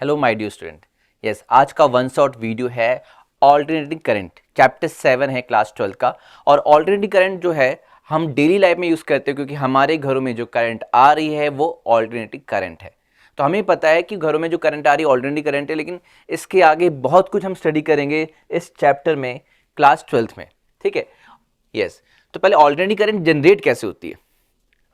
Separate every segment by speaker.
Speaker 1: Hello my dear student. Yes, आज का one shot video है ऑल्टरनेटिंग करंट, चैप्टर 7 है क्लास 12 का। और ऑल्टरनेटिंग करंट जो है हम डेली लाइफ में यूज़ करते हैं, क्योंकि हमारे घरों में जो करंट आ रही है वो ऑल्टरनेटिंग करंट है। तो हमें पता है कि घरों में जो करंट आ रही है ऑल्टरनेटिंग करंट है, लेकिन इसके आगे बहुत कुछ हम स्टडी करेंगे इस चैप्टर में क्लास 12 में। ठीक है, यस। तो पहले ऑल्टरनेटिंग करंट जनरेट कैसे होती है,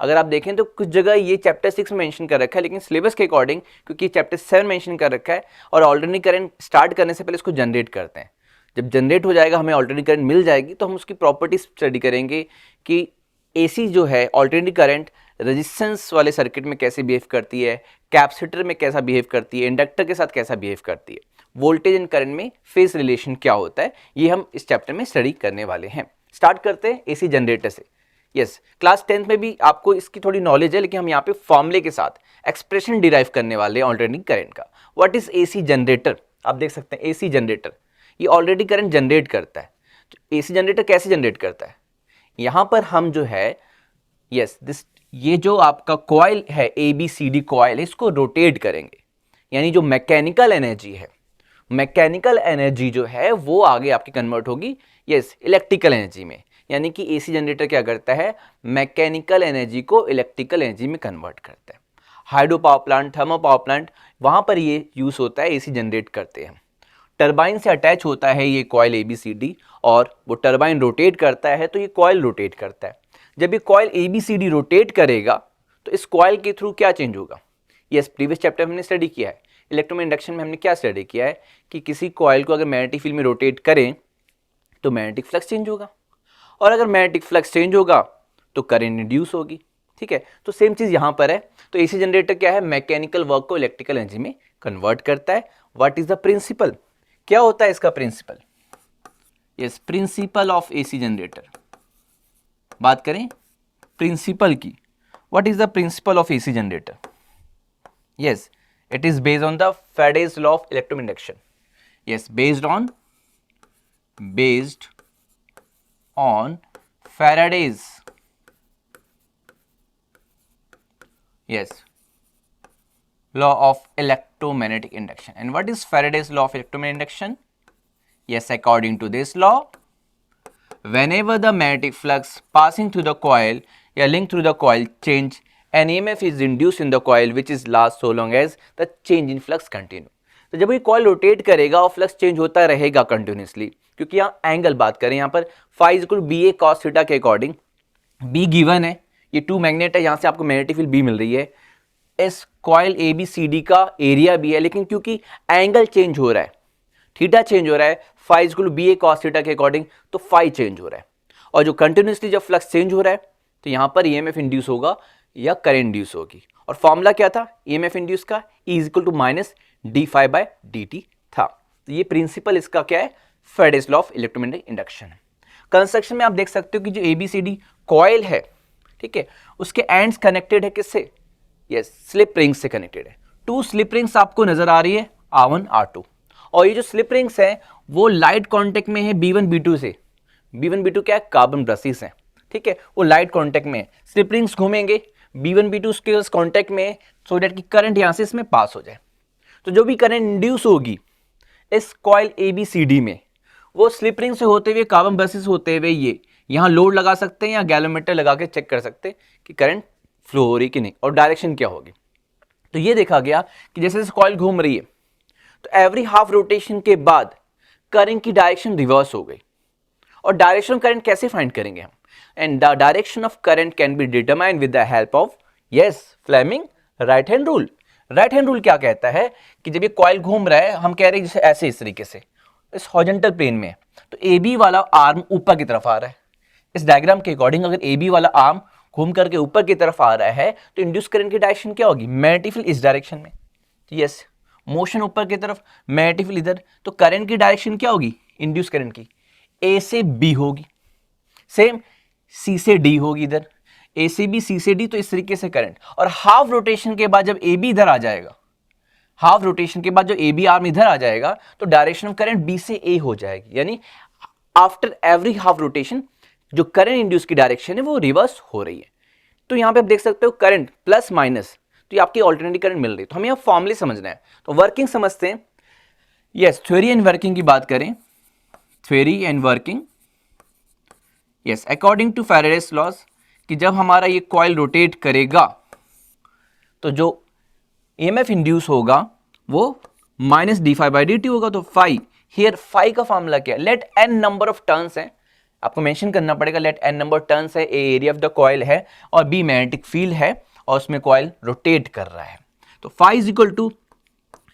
Speaker 1: अगर आप देखें तो कुछ जगह ये चैप्टर 6 में मेंशन कर रखा है, लेकिन सिलेबस के अकॉर्डिंग क्योंकि चैप्टर 7 मेंशन कर रखा है और ऑल्टरनेटिंग करंट स्टार्ट करने से पहले इसको जनरेट करते हैं। जब जनरेट हो जाएगा, हमें ऑल्टरनेटिंग करंट मिल जाएगी, तो हम उसकी प्रॉपर्टीज स्टडी करेंगे कि एसी जो है ऑल्टरनेटिंग करंट रेजिस्टेंस वाले सर्किट में कैसे बिहेव करती है, कैपेसिटर में कैसा बिहेव करती है, इंडक्टर के साथ कैसा बिहेव करती है, वोल्टेज एंड करंट में फेज रिलेशन क्या होता है, ये हम इस चैप्टर में स्टडी करने वाले हैं। स्टार्ट करते हैं एसी जनरेटर से। यस, क्लास 10th में भी आपको इसकी थोड़ी नॉलेज है, लेकिन हम यहाँ पे फॉर्मूले के साथ एक्सप्रेशन डिराइव करने वाले हैं ऑल्टरनेटिंग करंट का। व्हाट इज एसी जनरेटर, आप देख सकते हैं एसी जनरेटर ये ऑलरेडी करंट जनरेट करता है। तो एसी जनरेटर कैसे जनरेट करता है, यहाँ पर हम जो है यस दिस ये जो आपका कॉइल है ABCD कॉइल है, इसको रोटेट करेंगे, यानी जो मैकेनिकल एनर्जी है, मैकेनिकल एनर्जी जो है वो आगे आपकी कन्वर्ट होगी यस इलेक्ट्रिकल एनर्जी में। यानी कि एसी जनरेटर क्या करता है, मैकेनिकल एनर्जी को इलेक्ट्रिकल एनर्जी में कन्वर्ट करता है। Hydro power plant, thermal power plant, वहाँ पर ये यूज़ होता है, एसी जनरेट करते हैं। टरबाइन से अटैच होता है ये कॉइल ABCD और वो टरबाइन रोटेट करता है तो ये कॉइल रोटेट करता है। जब ये कॉइल ABCD रोटेट करेगा तो इस कॉइल के थ्रू क्या चेंज होगा, यस प्रीवियस चैप्टर में हमने स्टडी किया है, इलेक्ट्रोमैग्नेटिक इंडक्शन में हमने क्या स्टडी किया है कि किसी कॉइल को अगर मैग्नेटिक फील्ड में रोटेट करें तो मैग्नेटिक फ्लक्स चेंज होगा, और अगर मैग्नेटिक फ्लक्स चेंज होगा तो करंट इंड्यूस होगी। ठीक है, तो सेम चीज़ यहाँ पर है। तो एसी जनरेटर क्या है, मैकेनिकल वर्क को इलेक्ट्रिकल एनर्जी में कन्वर्ट करता है। व्हाट इज द प्रिंसिपल, क्या होता है इसका principle, yes principle of AC generator. बात करें प्रिंसिपल की, what is the principle of AC generator, yes it is based on the Faraday's law of electrostatic induction. Yes, based on Faraday's law of electromagnetic induction. And what is Faraday's law of electromagnetic induction? Yes, according to this law, whenever the magnetic flux passing through the coil या link through the coil change, an EMF is induced in the coil which is last so long as the change in flux continue. तो जब ये coil rotate करेगा और flux change होता रहेगा continuously, क्योंकि यहाँ एंगल बात करें यहाँ पर phi equal BA cos theta के अकॉर्डिंग, B गिवन है, ये 2 मैग्नेट है, यहाँ से आपको मैग्नेटिक फील्ड B मिल रही है, इस कॉइल ABCD का एरिया भी है, लेकिन क्योंकि एंगल चेंज हो रहा है, थीटा चेंज हो रहा है, phi equal BA cos theta के अकॉर्डिंग, तो phi चेंज हो रहा है। और जो कंटिन्यूसली जब फ्लक्स चेंज हो रहा है तो यहाँ पर EMF इंड्यूस होगा या करंट इंड्यूस होगी। और फॉर्मूला क्या था EMF इंड्यूस का, E equal to minus d∅dt था। तो ये प्रिंसिपल इसका क्या है, Faraday's law of electromagnetic induction. Construction में आप देख सकते हो कि जो ABCD कॉइल है, ठीक है, उसके एंड्स कनेक्टेड है किससे, यस स्लिप रिंग्स से कनेक्टेड है। 2 स्लिप रिंग्स आपको नजर आ रही है R1 R2, और ये जो स्लिप रिंग्स हैं वो लाइट कॉन्टेक्ट में है B1 B2 से। B1 B2 क्या है, कार्बन ब्रशेस हैं, ठीक है, वो लाइट कॉन्टेक्ट में है। स्लिप रिंग्स घूमेंगे, B1 B2 उसके कॉन्टेक्ट में, सो दैट कि करंट यहाँ से इसमें पास हो जाए। तो जो भी करंट इंड्यूस होगी इस कॉइल ABCD में, वो स्लिप रिंग से होते हुए कार्बन ब्रशेस होते हुए ये यहाँ लोड लगा सकते हैं या गैलोमीटर लगा के चेक कर सकते हैं कि करंट फ्लो हो रही कि नहीं और डायरेक्शन क्या होगी। तो ये देखा गया कि जैसे जैसे कॉइल घूम रही है तो एवरी हाफ रोटेशन के बाद करंट की डायरेक्शन रिवर्स हो गई। और डायरेक्शन ऑफ करंट कैसे फाइंड करेंगे हम, and the direction of current can be determined with the help of yes Fleming right hand rule. Right hand rule क्या कहता है कि जब ये कॉइल घूम रहा है, हम कह रहे हैं जैसे ऐसे इस तरीके से इस हॉरिजॉन्टल प्लेन में, तो AB वाला आर्म ऊपर की तरफ आ रहा है। इस डायग्राम के अकॉर्डिंग अगर AB वाला आर्म घूम करके ऊपर की तरफ आ रहा है तो इंड्यूस करंट की डायरेक्शन क्या होगी, मैग्नेटिक फील्ड इस डायरेक्शन में। तो यस मोशन ऊपर की तरफ, मैग्नेटिक फील्ड इधर, तो करंट की डायरेक्शन क्या होगी, इंड्यूस करंट की A से B होगी, सेम C से D होगी इधर, A से B C से D, तो इस तरीके से करंट। और हाफ रोटेशन के बाद जब AB इधर आ जाएगा, हाफ रोटेशन के बाद जो AB आर्म इधर आ जाएगा तो डायरेक्शन ऑफ करंट B से A हो जाएगी, यानी आफ्टर एवरी हाफ रोटेशन जो करंट इंड्यूस की डायरेक्शन है वो रिवर्स हो रही है। तो यहाँ पे आप देख सकते हो करंट प्लस माइनस तो ये आपकी ऑल्टरनेटिंग करंट मिल रही है। तो हमें यहाँ फॉर्मूले समझना है, तो वर्किंग समझते हैं। यस, थ्योरी एंड वर्किंग की बात करें, theory and working. Yes, according to Faraday's laws कि जब हमारा ये कॉइल रोटेट करेगा तो जो ईएमएफ इंड्यूस होगा वो minus D phi by D t होगा। तो फाई, हियर फाई का फॉर्मूला क्या है, let n number of turns है, आपको मेंशन करना पड़ेगा, लेट एन नंबर टर्न्स है, ए एरिया ऑफ द कॉइल है और बी मैग्नेटिक फील्ड है और उसमें कॉइल रोटेट कर रहा है। तो phi is equal to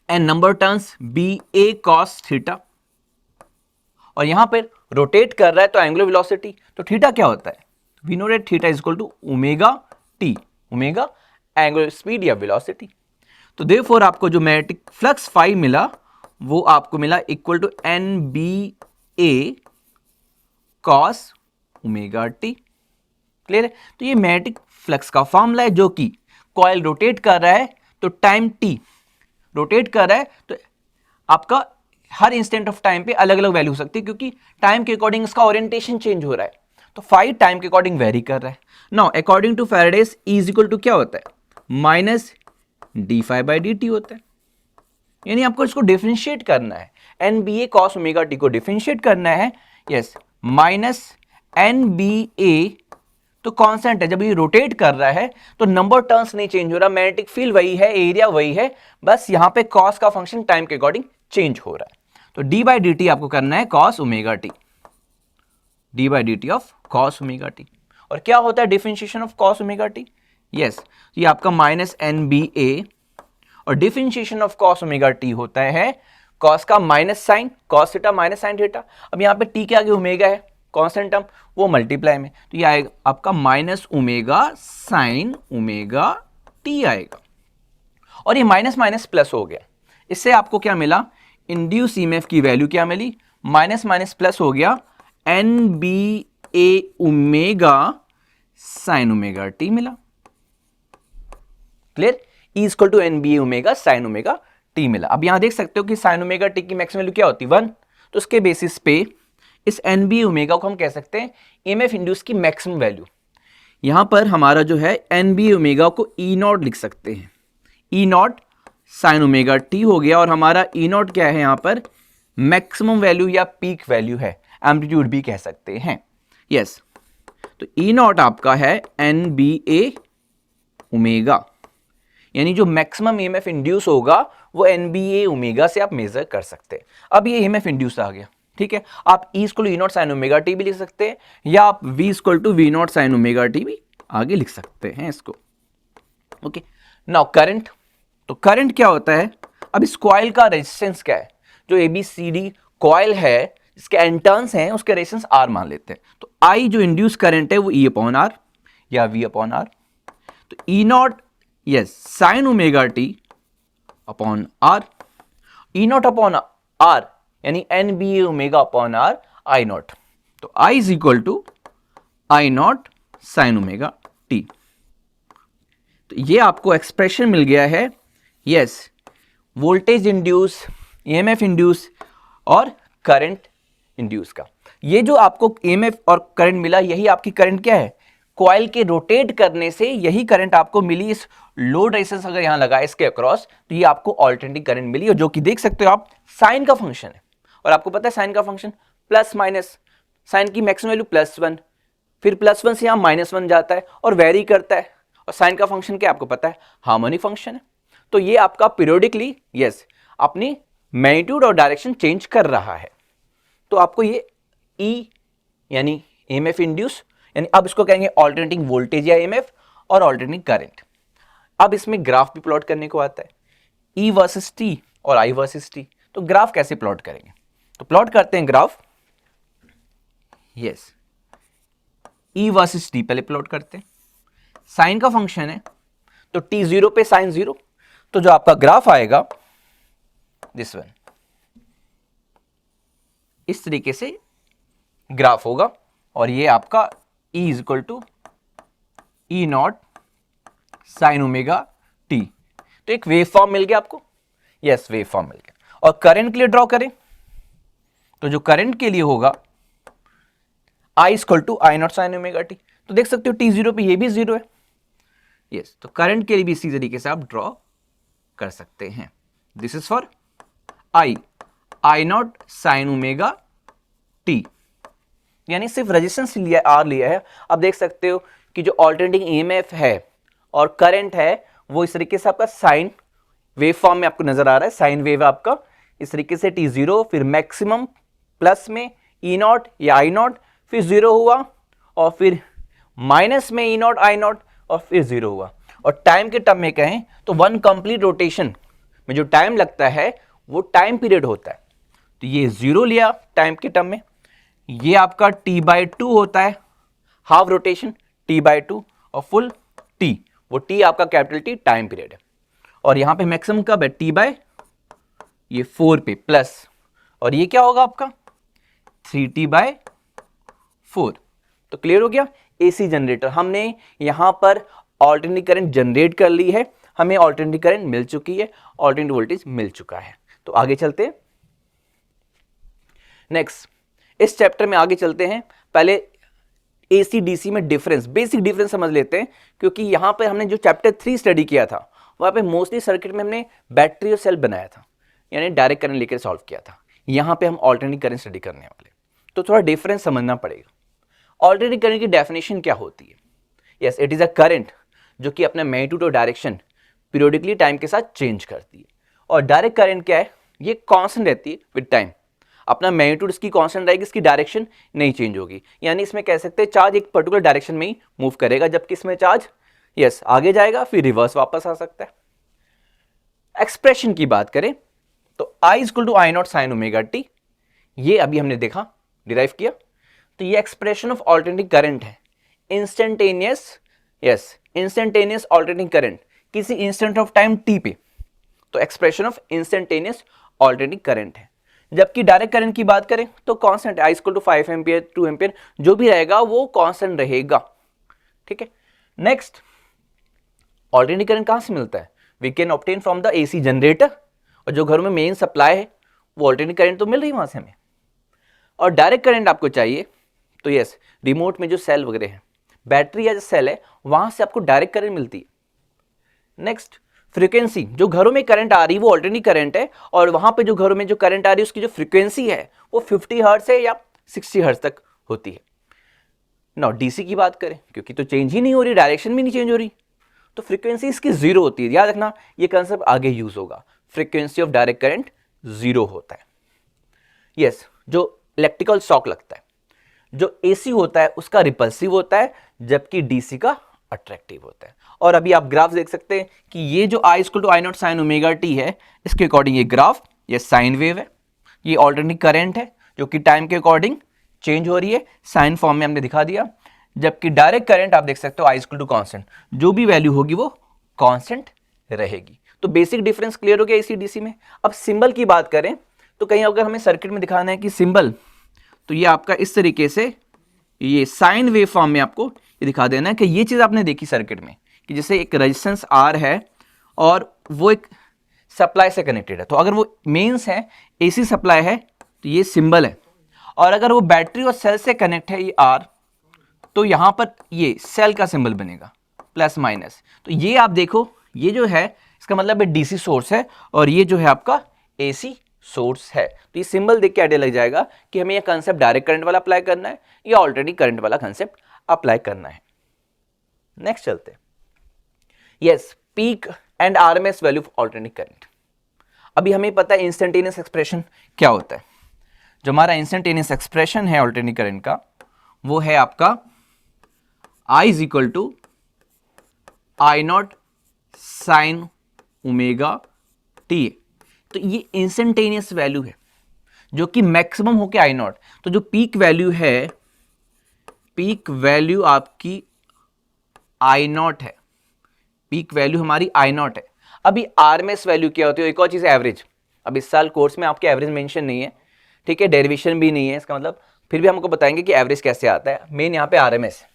Speaker 1: n number turns B A cos theta, और यहां पर रोटेट कर रहा है तो एंगुलर वेलोसिटी, तो थीटा क्या होता है, we know that theta is equal to omega T, omega angular speed या वेलोसिटी। तो देयरफॉर आपको जो मैग्नेटिक फ्लक्स फाई मिला वो आपको मिला equal to N B A cos omega T. Clear है? तो ये मैग्नेटिक फ्लक्स का फॉर्मूला है, जो कि कॉइल रोटेट कर रहा है तो टाइम टी रोटेट कर रहा है तो आपका हर इंस्टेंट ऑफ टाइम पे अलग अलग वैल्यू हो सकती है, क्योंकि टाइम के अकॉर्डिंग इसका ओरिएंटेशन चेंज हो रहा है। तो फाई टाइम के अकॉर्डिंग वेरी कर रहा है। Now according to Faraday's E is equal to क्या होता है, minus D phi by D T होता है। यानी आपको इसको डिफरेंशिएट करना है, N B A cos omega T को डिफरेंशिएट करना है। Yes, minus N B A तो कांस्टेंट है, जब ये रोटेट कर रहा है तो नंबर टर्न्स नहीं चेंज हो रहा, मैग्नेटिक फील्ड वही है, एरिया वही है, बस यहां पे कॉस का फंक्शन टाइम के अकॉर्डिंग चेंज हो रहा है। तो डी बाई डी टी आपको करना है cos omega T, D by D T of cos omega T. और क्या होता है differentiation of cos omega T, yes, ये आपका माइनस एन बी ए, और differentiation of cos omega T होता है कॉस का minus sine cos theta minus sine theta. अब यहाँ पे टी के आगे ओमेगा है कांस्टेंट टर्म, वो मल्टीप्लाई में, तो ये आएगा आपका minus omega sine omega T आएगा। और ये माइनस माइनस प्लस हो गया, इससे आपको क्या मिला, इंड्यूस ईएमएफ की वैल्यू क्या मिली, माइनस माइनस प्लस हो गया, N B A omega sine omega T मिला। Clear, E equal to N B A omega sine omega T मिला। अब यहां देख सकते हो कि साइन ओमेगा टी की मैक्सिमम वैल्यू क्या होती है 1, तो उसके बेसिस पे इस एन बी ओमेगा को हम कह सकते हैं ईएमएफ इंड्यूस की मैक्सिमम वैल्यू। यहां पर हमारा जो है एन बी ओमेगा को ई नॉट लिख सकते हैं, ई नॉट साइन ओमेगा टी हो गया, और हमारा ई नॉट क्या है यहाँ पर मैक्सिमम वैल्यू या पीक वैल्यू है, एम्पलीट्यूड भी कह सकते हैं। यस, तो ई नॉट आपका है एन बी ए ओमेगा, यानी जो मैक्सिमम ईएमएफ इंड्यूस होगा वो एन बी ए ओमेगा से आप मेजर कर सकते हैं। अब ये ईएमएफ इंड्यूस आ गया, ठीक है, आप E equal to E naught sine omega T भी लिख सकते हैं, या आप V equal to V naught sine omega T भी आगे लिख सकते हैं इसको। ओके, नाउ करंट, तो करंट क्या होता है, अब इस कॉइल का रेजिस्टेंस क्या है, जो एबीसीडी कॉइल है इसके एन टर्न्स हैं उसके रेजिस्टेंस आर मान लेते हैं, तो आई जो इंड्यूस करंट है वो ई अपॉन आर या वी अपॉन आर, तो E naught yes sine omega t upon R, E naught upon R यानी N B A omega upon R I naught, तो I is equal to I naught sine omega T. तो ये आपको expression मिल गया है, yes, voltage induce, EMF induce और current induce का। ये जो आपको ईएमएफ और करंट मिला, यही आपकी करंट क्या है, कॉइल के रोटेट करने से यही करंट आपको मिली। इस लोड रेजिस्टेंस अगर यहां लगा इसके अक्रॉस, तो ये आपको ऑल्टरनेटिंग करंट मिली, और जो कि देख सकते हो आप साइन का फंक्शन है, और आपको पता है साइन का फंक्शन प्लस माइनस, साइन की मैक्सिमम वैल्यू +1, फिर +1 से यहां -1 जाता है और वेरी करता है, और साइन का फंक्शन क्या आपको पता है, हार्मोनिक फंक्शन है। तो ये आपका पीरियोडिकली यस अपनी मैग्नीट्यूड और डायरेक्शन चेंज कर रहा है। तो आपको ये ई यानी ईएमएफ इंड्यूस, यानी अब इसको कहेंगे ऑल्टरनेटिंग वोल्टेज या ईएमएफ और ऑल्टरनेटिंग करंट। अब इसमें ग्राफ भी प्लॉट करने को आता है, ई वर्सेस टी और आई वर्सेस टी। तो ग्राफ कैसे प्लॉट करेंगे, तो प्लॉट करते हैं ग्राफ, यस, ई वर्सेस टी पहले प्लॉट करते हैं। साइन का फंक्शन है तो टी 0 पे साइन 0, तो जो आपका ग्राफ आएगा दिस वन, इस तरीके से ग्राफ होगा, और ये आपका E is equal to E naught sine omega T. तो एक वेव फॉर्म मिल गया आपको, यस वेव फॉर्म मिल गया। और करंट के लिए ड्रॉ करें, तो जो करंट के लिए होगा I equal to I naught sine omega T. तो देख सकते हो T0 पे ये भी 0 है, यस, तो करंट के लिए भी इसी तरीके से आप ड्रॉ कर सकते हैं. This is for I naught sine omega T, यानी सिर्फ रेजिस्टेंस लिया आर लिया है. आप देख सकते हो कि जो ऑल्टरनेटिंग ईएमएफ है और करंट है वो इस तरीके से आपका साइन वेव फॉर्म में आपको नजर आ रहा है. साइन वेव आपका इस तरीके से T0, फिर मैक्सिमम प्लस में E नॉट या I नॉट, फिर 0 हुआ, और फिर माइनस में E नॉट I नॉट, और फिर 0 हुआ. और टाइम के टर्म में कहें तो वन कंप्लीट रोटेशन में जो टाइम लगता है वो टाइम पीरियड होता है. तो ये 0 लिया टाइम के टर्म में, ये आपका T/2 होता है हाफ रोटेशन T/2, और फुल T, वो T आपका कैपिटल T टाइम पीरियड है. और यहां पे मैक्सिमम कब है? T/4 पे प्लस, और ये क्या होगा आपका 3T/4. तो क्लियर हो गया. एसी जनरेटर हमने यहां पर ऑल्टरनेटिंग करंट जनरेट कर ली है, हमें ऑल्टरनेटिंग करंट मिल चुकी है, ऑल्टरनेटिंग वोल्टेज मिल चुका है. तो आगे चलते हैं नेक्स्ट. इस चैप्टर में आगे चलते हैं. पहले एसी डीसी में डिफरेंस, बेसिक डिफरेंस समझ लेते हैं, क्योंकि यहां पर हमने जो चैप्टर 3 स्टडी किया था वहां पे मोस्टली सर्किट में हमने बैटरी और सेल बनाया था, यानी डायरेक्ट करंट लेकर सॉल्व किया था. यहां पे हम ऑल्टरनेटिंग करंट स्टडी करने वाले, तो थोड़ा डिफरेंस समझना पड़ेगा. ऑल्टरनेटिंग करंट की डेफिनेशन क्या होती है? Yes, it is a current जो कि अपना मैग्नीट्यूड और डायरेक्शन पीरियोडिकली टाइम के साथ चेंज करती है. और डायरेक्ट करंट क्या है? ये कांस्टेंट रहती है विद टाइम. अपना मैग्नीट्यूड इसकी कांस्टेंट रहेगी, इसकी डायरेक्शन नहीं चेंज होगी. यानी इसमें कह सकते हैं चार्ज एक पर्टिकुलर डायरेक्शन में ही मूव करेगा, जबकि इसमें चार्ज यस आगे जाएगा फिर रिवर्स वापस आ सकता है. एक्सप्रेशन की बात करें तो I equal to I naught sine omega T, ये अभी हमने देखा, डिराइव किया. तो ये एक्सप्रेशन ऑफ ऑल्टरनेटिंग करंट है. Instantaneous, yes instantaneous alternating current किसी इंस्टेंट ऑफ टाइम t पे, तो expression of instantaneous alternating current है. जबकि डायरेक्ट करंट की बात करें तो constant I equal to 5 ampere 2 ampere जो भी रहेगा वो कांस्टेंट रहेगा. ठीक है. नेक्स्ट, ऑल्टरनेटिंग करंट कहां से मिलता है? We can obtain from the AC generator, और जो घरों में मेन सप्लाई है वो ऑल्टरनेटिंग करंट तो मिल रही है वहां से हमें. और डायरेक्ट करंट आपको चाहिए तो यस रिमोट में जो सेल वगैरह है, बैटरी या जो सेल है वहां से आपको डायरेक्ट करंट मिलती है. नेक्स्ट, फ्रीक्वेंसी, जो घरों में करंट आ रही है वो ऑल्टरनेटिंग करंट है, और वहां पे जो घरों में जो करंट आ रही है उसकी जो फ्रीक्वेंसी है वो 50 हर्ट्ज है या 60 हर्ट्ज तक होती है. नाउ डीसी की बात करें, क्योंकि तो चेंज ही नहीं हो रही, डायरेक्शन भी नहीं चेंज हो रही, तो फ्रीक्वेंसी इसकी 0 होती है. याद रखना ये कंसेप्ट आगे यूज होगा. फ्रीक्वेंसी ऑफ डायरेक्ट करंट 0 होता है. यस, जो इलेक्ट्रिकल शॉक लगता है, जो एसी होता है उसका रिपल्सिव होता है, जबकि डीसी का अट्रैक्टिव होता है. और अभी आप ग्राफ देख सकते हैं कि ये जो I equal to I naught sine omega T है, इसके अकॉर्डिंग ये ग्राफ, ये साइन वेव है, ये ऑल्टरनेटिंग करंट है जो कि टाइम के अकॉर्डिंग चेंज हो रही है, साइन फॉर्म में हमने दिखा दिया. जबकि डायरेक्ट करंट आप देख सकते हो I इक्वल टू कांस्टेंट, जो भी वैल्यू होगी वो कांस्टेंट रहेगी. तो बेसिक डिफरेंस क्लियर हो गया एसी डीसी में. अब सिंबल की बात करें तो कहीं अगर हमें सर्किट में दिखाना है कि सिंबल, तो ये आपका इस तरीके से ये साइन वेव फॉर्म में आपको ये दिखा देना है कि ये चीज आपने देखी सर्किट में कि जैसे एक रेजिस्टेंस R है और वो एक सप्लाई से कनेक्टेड है. तो अगर वो मेंस है, एसी सप्लाई है, तो ये सिंबल है. और अगर वो बैटरी और सेल से कनेक्ट है ये R, तो यहां पर ये सेल का सिंबल बनेगा प्लस माइनस. तो ये आप देखो, ये जो है इसका मतलब है डीसी सोर्स है, और ये जो है आपका एसी सोर्स है. तो ये सिंबल देख के आइडिया लग जाएगा कि हमें ये कंसेप्ट डायरेक्ट करंट वाला अप्लाई करना है या ऑल्टरनेटिंग करंट वाला कंसेप्ट अप्लाई करना है. नेक्स्ट चलते हैं. Yes, peak and RMS value of alternating current. अभी हमें पता है इंस्टेंटेनियस एक्सप्रेशन क्या होता है. जो हमारा इंस्टेंटेनियस एक्सप्रेशन है ऑल्टरनेटिंग करंट का, वो है आपका I is equal to I naught sine omega T. तो ये इंस्टेंटेनियस वैल्यू है जो कि मैक्सिमम होके I नॉट. तो जो पीक वैल्यू है, पीक वैल्यू आपकी I नॉट है, पीक वैल्यू हमारी I नॉट है. अभी आरएमएस वैल्यू क्या होती है? एक और चीज एवरेज. अब इस साल कोर्स में आपके एवरेज मेंशन नहीं है, ठीक है, डेरिवेशन भी नहीं है, इसका मतलब फिर भी हमको बताएंगे कि एवरेज कैसे आता है. मेन यहाँ पे आरएमएस है.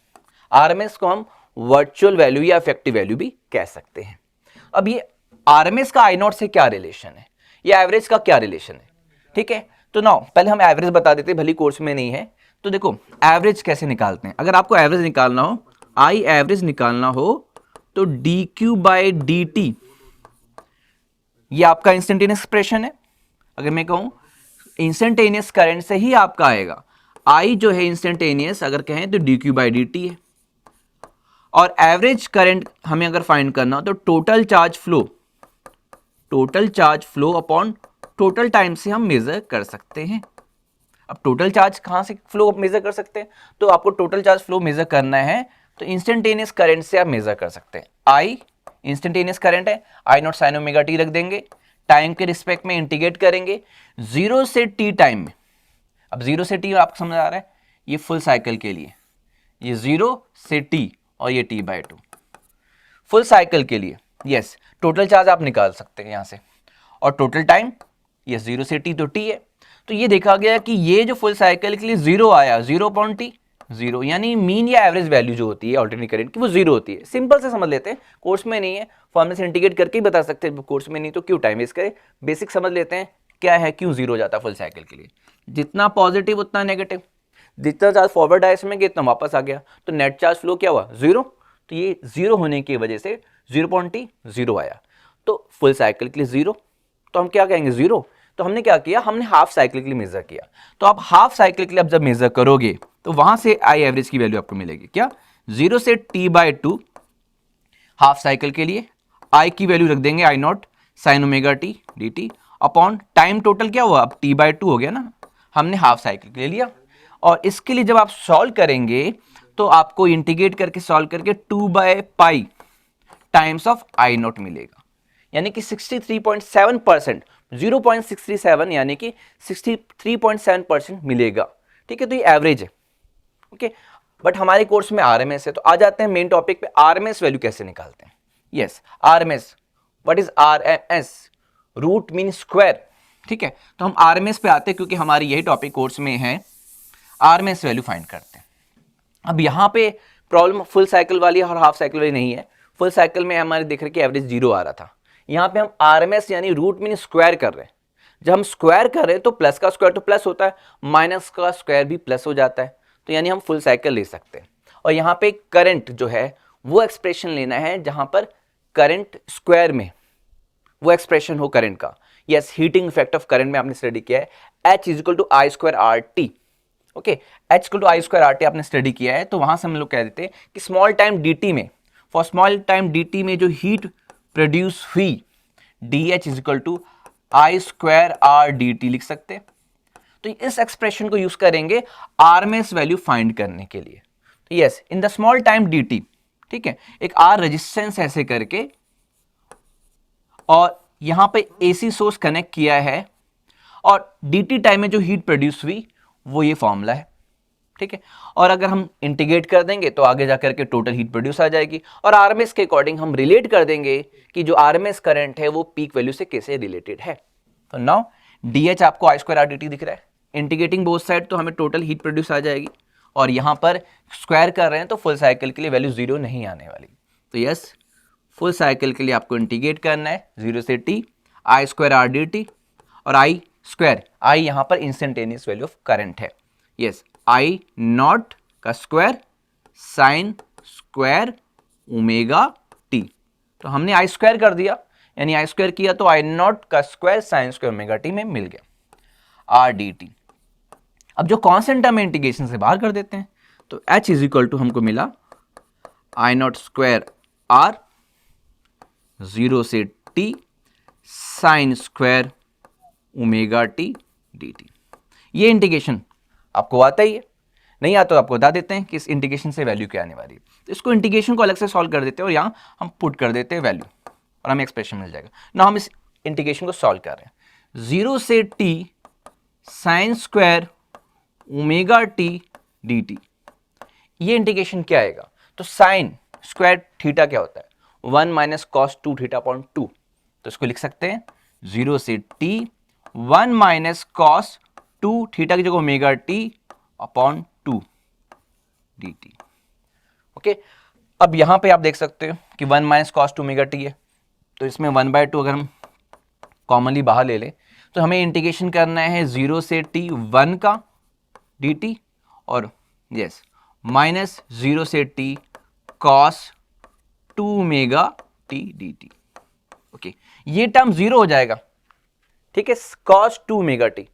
Speaker 1: आरएमएस को हम वर्चुअल वैल्यू या इफेक्टिव वैल्यू भी कह सकते हैं. अब ये आरएमएस का I नॉट से क्या रिलेशन है या एवरेज का क्या रिलेशन है? ठीक है, तो नाउ पहले हम एवरेज बता देते हैं, भली कोर्स में नहीं है. तो देखो एवरेज कैसे निकालते हैं. अगर आपको एवरेज निकालना हो, I एवरेज निकालना हो, तो D Q by D T ये आपका इंस्टेंटेनियस एक्सप्रेशन है। अगर मैं कहूं इंस्टेंटेनियस करंट से ही आपका आएगा, आई जो है इंस्टेंटेनियस अगर कहें तो D Q by D T है। और एवरेज करंट हमें अगर फाइंड करना हो तो total charge flow upon total time से हम मेजर कर सकते हैं। अब टोटल चार्ज कहां से फ्लो मेजर कर सकते हैं, तो आपको टोटल चार्ज फ्लो मेजर करना है तो इंस्टेंटेनियस करंट से आप मेजर कर सकते हैं। आई इंस्टेंटेनियस करंट है, आई नॉट साइन ओमेगा टी रख देंगे, टाइम के रिस्पेक्ट में इंटीग्रेट करेंगे 0 से t टाइम में। अब 0 से t आपको समझ आ रहा है, ये फुल साइकिल के लिए, ये 0 से t और ये t/2 फुल साइकिल के लिए। यस, टोटल चार्ज आप निकाल सकते हैं यहां से, और टोटल टाइम ये 0 से t तो t है। तो ये देखा गया कि ये जो फुल साइकिल के लिए 0 आया, 0.t 0, यानी मीन या एवरेज वैल्यू जो होती है ऑल्टरनेटिंग करंट की वो 0 होती है। सिंपल से समझ लेते हैं, कोर्स में नहीं है, फॉर्मूले से इंटीग्रेट करके ही बता सकते हैं, कोर्स में नहीं तो क्यों टाइम वेस्ट करें, बेसिक समझ लेते हैं क्या है, क्यों 0 हो जाता है फुल साइकिल के लिए। जितना पॉजिटिव उतना नेगेटिव, जितना चार्ज फॉरवर्ड डायरेक्शन में गया इतना वापस आ गया, तो नेट चार्ज फ्लो क्या हुआ 0। तो ये 0 होने की वजह से 0.t 0 आया, तो फुल साइकिल के लिए 0, तो हम क्या कहेंगे 0। तो हमने क्या किया, हमने हाफ साइकिल के लिए मेजर किया। तो आप हाफ साइकिल के लिए अब जब मेजर करोगे तो वहां से आई एवरेज की वैल्यू आपको मिलेगी क्या, 0 से t/2 हाफ साइकिल के लिए आई की वैल्यू रख देंगे I naught sine omega T D t upon time total क्या हुआ, अब t/2 हो गया ना, हमने हाफ साइकिल के लिए लिया। और इसके लिए जब आप सॉल्व करेंगे तो आपको इंटीग्रेट करके सॉल्व करके 2/π टाइम्स ऑफ आई नॉट मिलेगा, यानी कि 63.7%, 0.637 यानी कि 63.7% मिलेगा। ठीक है, तो ये एवरेज है। ओके, बट हमारे कोर्स में आरएमएस है, तो आ जाते हैं मेन टॉपिक पे, आरएमएस वैल्यू कैसे निकालते हैं। Yes, RMS, what is RMS, root mean square. ठीक है, तो हम आरएमएस पे आते हैं क्योंकि हमारी यही टॉपिक कोर्स में है, आरएमएस वैल्यू फाइंड करते हैं। अब यहाँ पे प्रॉब्लम फुल साइकिल वाली और हाफ साइकिल वाली नहीं है। फुल साइकिल में हमारे देख रहे कि एवरेज 0 आ रहा था, यहाँ पे हम आरएमएस यानी रूट मीन स्क्वायर कर रहे हैं। जब हम स्क्वायर कर रहे हैं तो प्लस का स्क्वायर तो प्लस होता है, माइनस का स्क्वायर भी प्लस हो जाता है, तो यानी हम फुल साइकिल ले सकते हैं। और यहाँ पे करंट जो है वो एक्सप्रेशन लेना है जहां पर करंट स्क्वायर में वो एक्सप्रेशन हो करंट का। Yes, heating effect of current में आपने स्टडी किया है, H = I²RT। Okay, H = I²RT आपने स्टडी किया है, तो वहां से हम लोग कह देते हैं कि स्मॉल टाइम dt में, फॉर स्मॉल टाइम dt में जो हीट प्रोड्यूस हुई DH = I²RDT लिख सकते हैं। तो इस एक्सप्रेशन को यूज करेंगे आरएमएस वैल्यू फाइंड करने के लिए। तो yes, in the small time dt, ठीक है, एक आर रेजिस्टेंस ऐसे करके और यहां पे एसी सोर्स कनेक्ट किया है, और dt टाइम में जो हीट प्रोड्यूस हुई वो ये फॉर्मूला है। ठीक है, और अगर हम इंटीग्रेट कर देंगे तो आगे जाकर के टोटल हीट प्रोड्यूस आ जाएगी, और आरएमएस के अकॉर्डिंग हम रिलेट कर देंगे कि जो आरएमएस करंट है वो पीक वैल्यू से कैसे रिलेटेड है। तो नाउ DH आपको I²RDT दिख रहा है, इंटीग्रेटिंग बोथ साइड तो हमें टोटल हीट प्रोड्यूस आ जाएगी, और यहां पर स्क्वायर कर रहे हैं तो फुल साइकिल के लिए वैल्यू 0 नहीं आने वाली। तो यस, फुल साइकिल के लिए आपको इंटीग्रेट करना है 0 से t I²RDT, और I यहां पर इंस्टेंटेनियस वैल्यू ऑफ करंट है। यस, आई नॉट का square sine square omega T, तो हमने I² कर दिया, यानी I² किया तो आई नॉट का square sine square omega T में मिल गया RDT। अब जो कॉन्स्टेंट टर्म इंटीग्रेशन से बाहर कर देते हैं, तो H = हमको मिला I0² R 0 से t sign square omega T dt। ये इंटीग्रेशन आपको आता ही है, नहीं आता तो आपको बता देते हैं कि इस इंटीग्रेशन से वैल्यू क्या आने वाली है। तो इसको इंटीग्रेशन को अलग से सॉल्व कर देते हैं और यहाँ हम पुट कर देते हैं वैल्यू, और हमें एक्सप्रेशन मिल जाएगा ना। हम इस इंटीग्रेशन को सॉल्व कर रहे हैं 0 से t sign square omega T dt। ये इंटीग्रेशन क्या आएगा, तो साइन स्क्वायर थीटा क्या होता है 1 - cos 2θ/2, तो इसको लिख सकते हैं 0 से t 1 - cos 2θ की जगह ओमेगा t/2 dt। ओके, अब यहां पे आप देख सकते हो कि 1 - cos 2 ओमेगा t है, तो इसमें 1/2 अगर हम कॉमनली बाहर ले लें तो हमें इंटीग्रेशन करना है 0 से t 1 का dt, और यस -0 से t cos 2 mega T D T. Okay, ये टर्म जीरो हो जाएगा, ठीक है, कॉस 2 मेगा टी,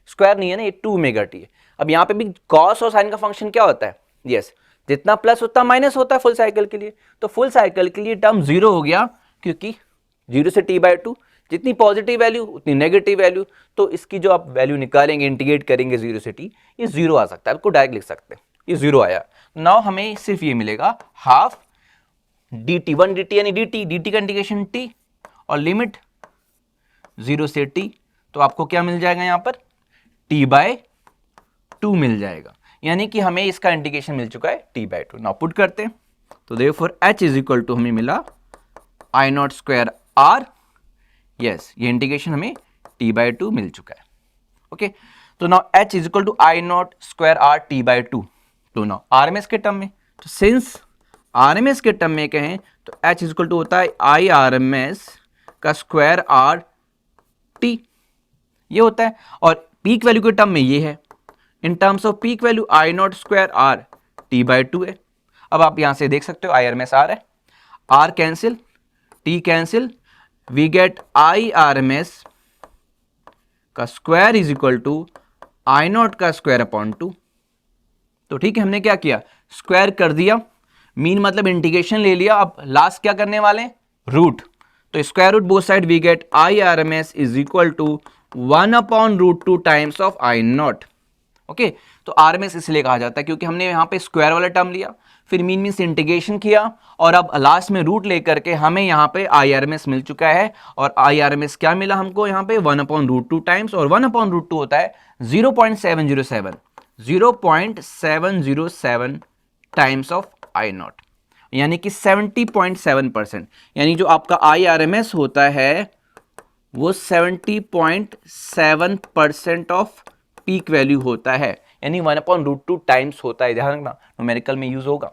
Speaker 1: स्क्वायर नहीं है ना, ये 2 मेगा टी है। अब यहाँ पे भी कॉस और साइन का फंक्शन क्या होता है, यस, जितना प्लस उतना माइनस होता है फुल साइकिल के लिए। तो फुल साइकिल के लिए टर्म जीरो हो गया, क्योंकि 0 से t/2 जितनी पॉजिटिव वैल्यू उतनी नेगेटिव वैल्यू, तो इसकी जो आप वैल्यू निकालेंगे, इंटीग्रेट करेंगे 0 से t, ये जीरो आ सकता है, आपको डायरेक्ट लिख सकते हैं, ये जीरो आया। नाउ हमें सिर्फ ये मिलेगा हाफ dt, 1 dt यानी dt का इंटीग्रेशन t और लिमिट 0 से t, तो आपको क्या मिल जाएगा यहाँ पर t/2 मिल जाएगा, यानी कि हमें इसका इंटीग्रेशन मिल चुका है t/2। नाउ पुट करते हैं, तो therefore h is equal to हमें मिला I0 स्क्वायर r, यस, ये इंटीग्रेशन हमें t/2 मिल चुका है। ओके, तो now h is equal to I0 square r t/2। तो नाउ RMS के टर्म में, तो सिंस RMS के टर्म में कहें तो h इज इक्वल टू होता है IRMS का स्क्वायर r t, ये होता है। और पीक वैल्यू के टर्म में ये है, in terms off peak value I0 square r t/2 है। अब आप यहां से देख सकते हो IRMS r है, r cancel, t cancel, we get IRMS का square is equal to I0 का स्क्वायर अपॉन 2। तो ठीक है, हमने क्या किया, स्क्वायर कर दिया, मीन मतलब इंटीग्रेशन ले लिया। अब लास्ट क्या करने वाले हैं, रूट, तो square root both side, we get IRMS is equal to 1/√2 times of I0। Okay, तो RMS इसलिए कहा जाता है क्योंकि हमने यहाँ पे स्क्वायर वाला टर्म लिया, फिर मीन्स इंटीग्रेशन किया, और अब लास्ट में रूट लेकर के हमें यहाँ पे IRMS मिल चुका है। और IRMS क्या मिला हमको यहाँ पे 1/√2 टाइम्स, और 1/√2 होता है 0.707 टाइम्स ऑफ I0, यानी कि 70.7%, यानी जो आपका IRMS होता है वो 70.7% ऑफ पीक वैल्यू होता है, यानी 1/√2 टाइम्स होता है। ध्यान रखना, न्यूमेरिकल में यूज होगा।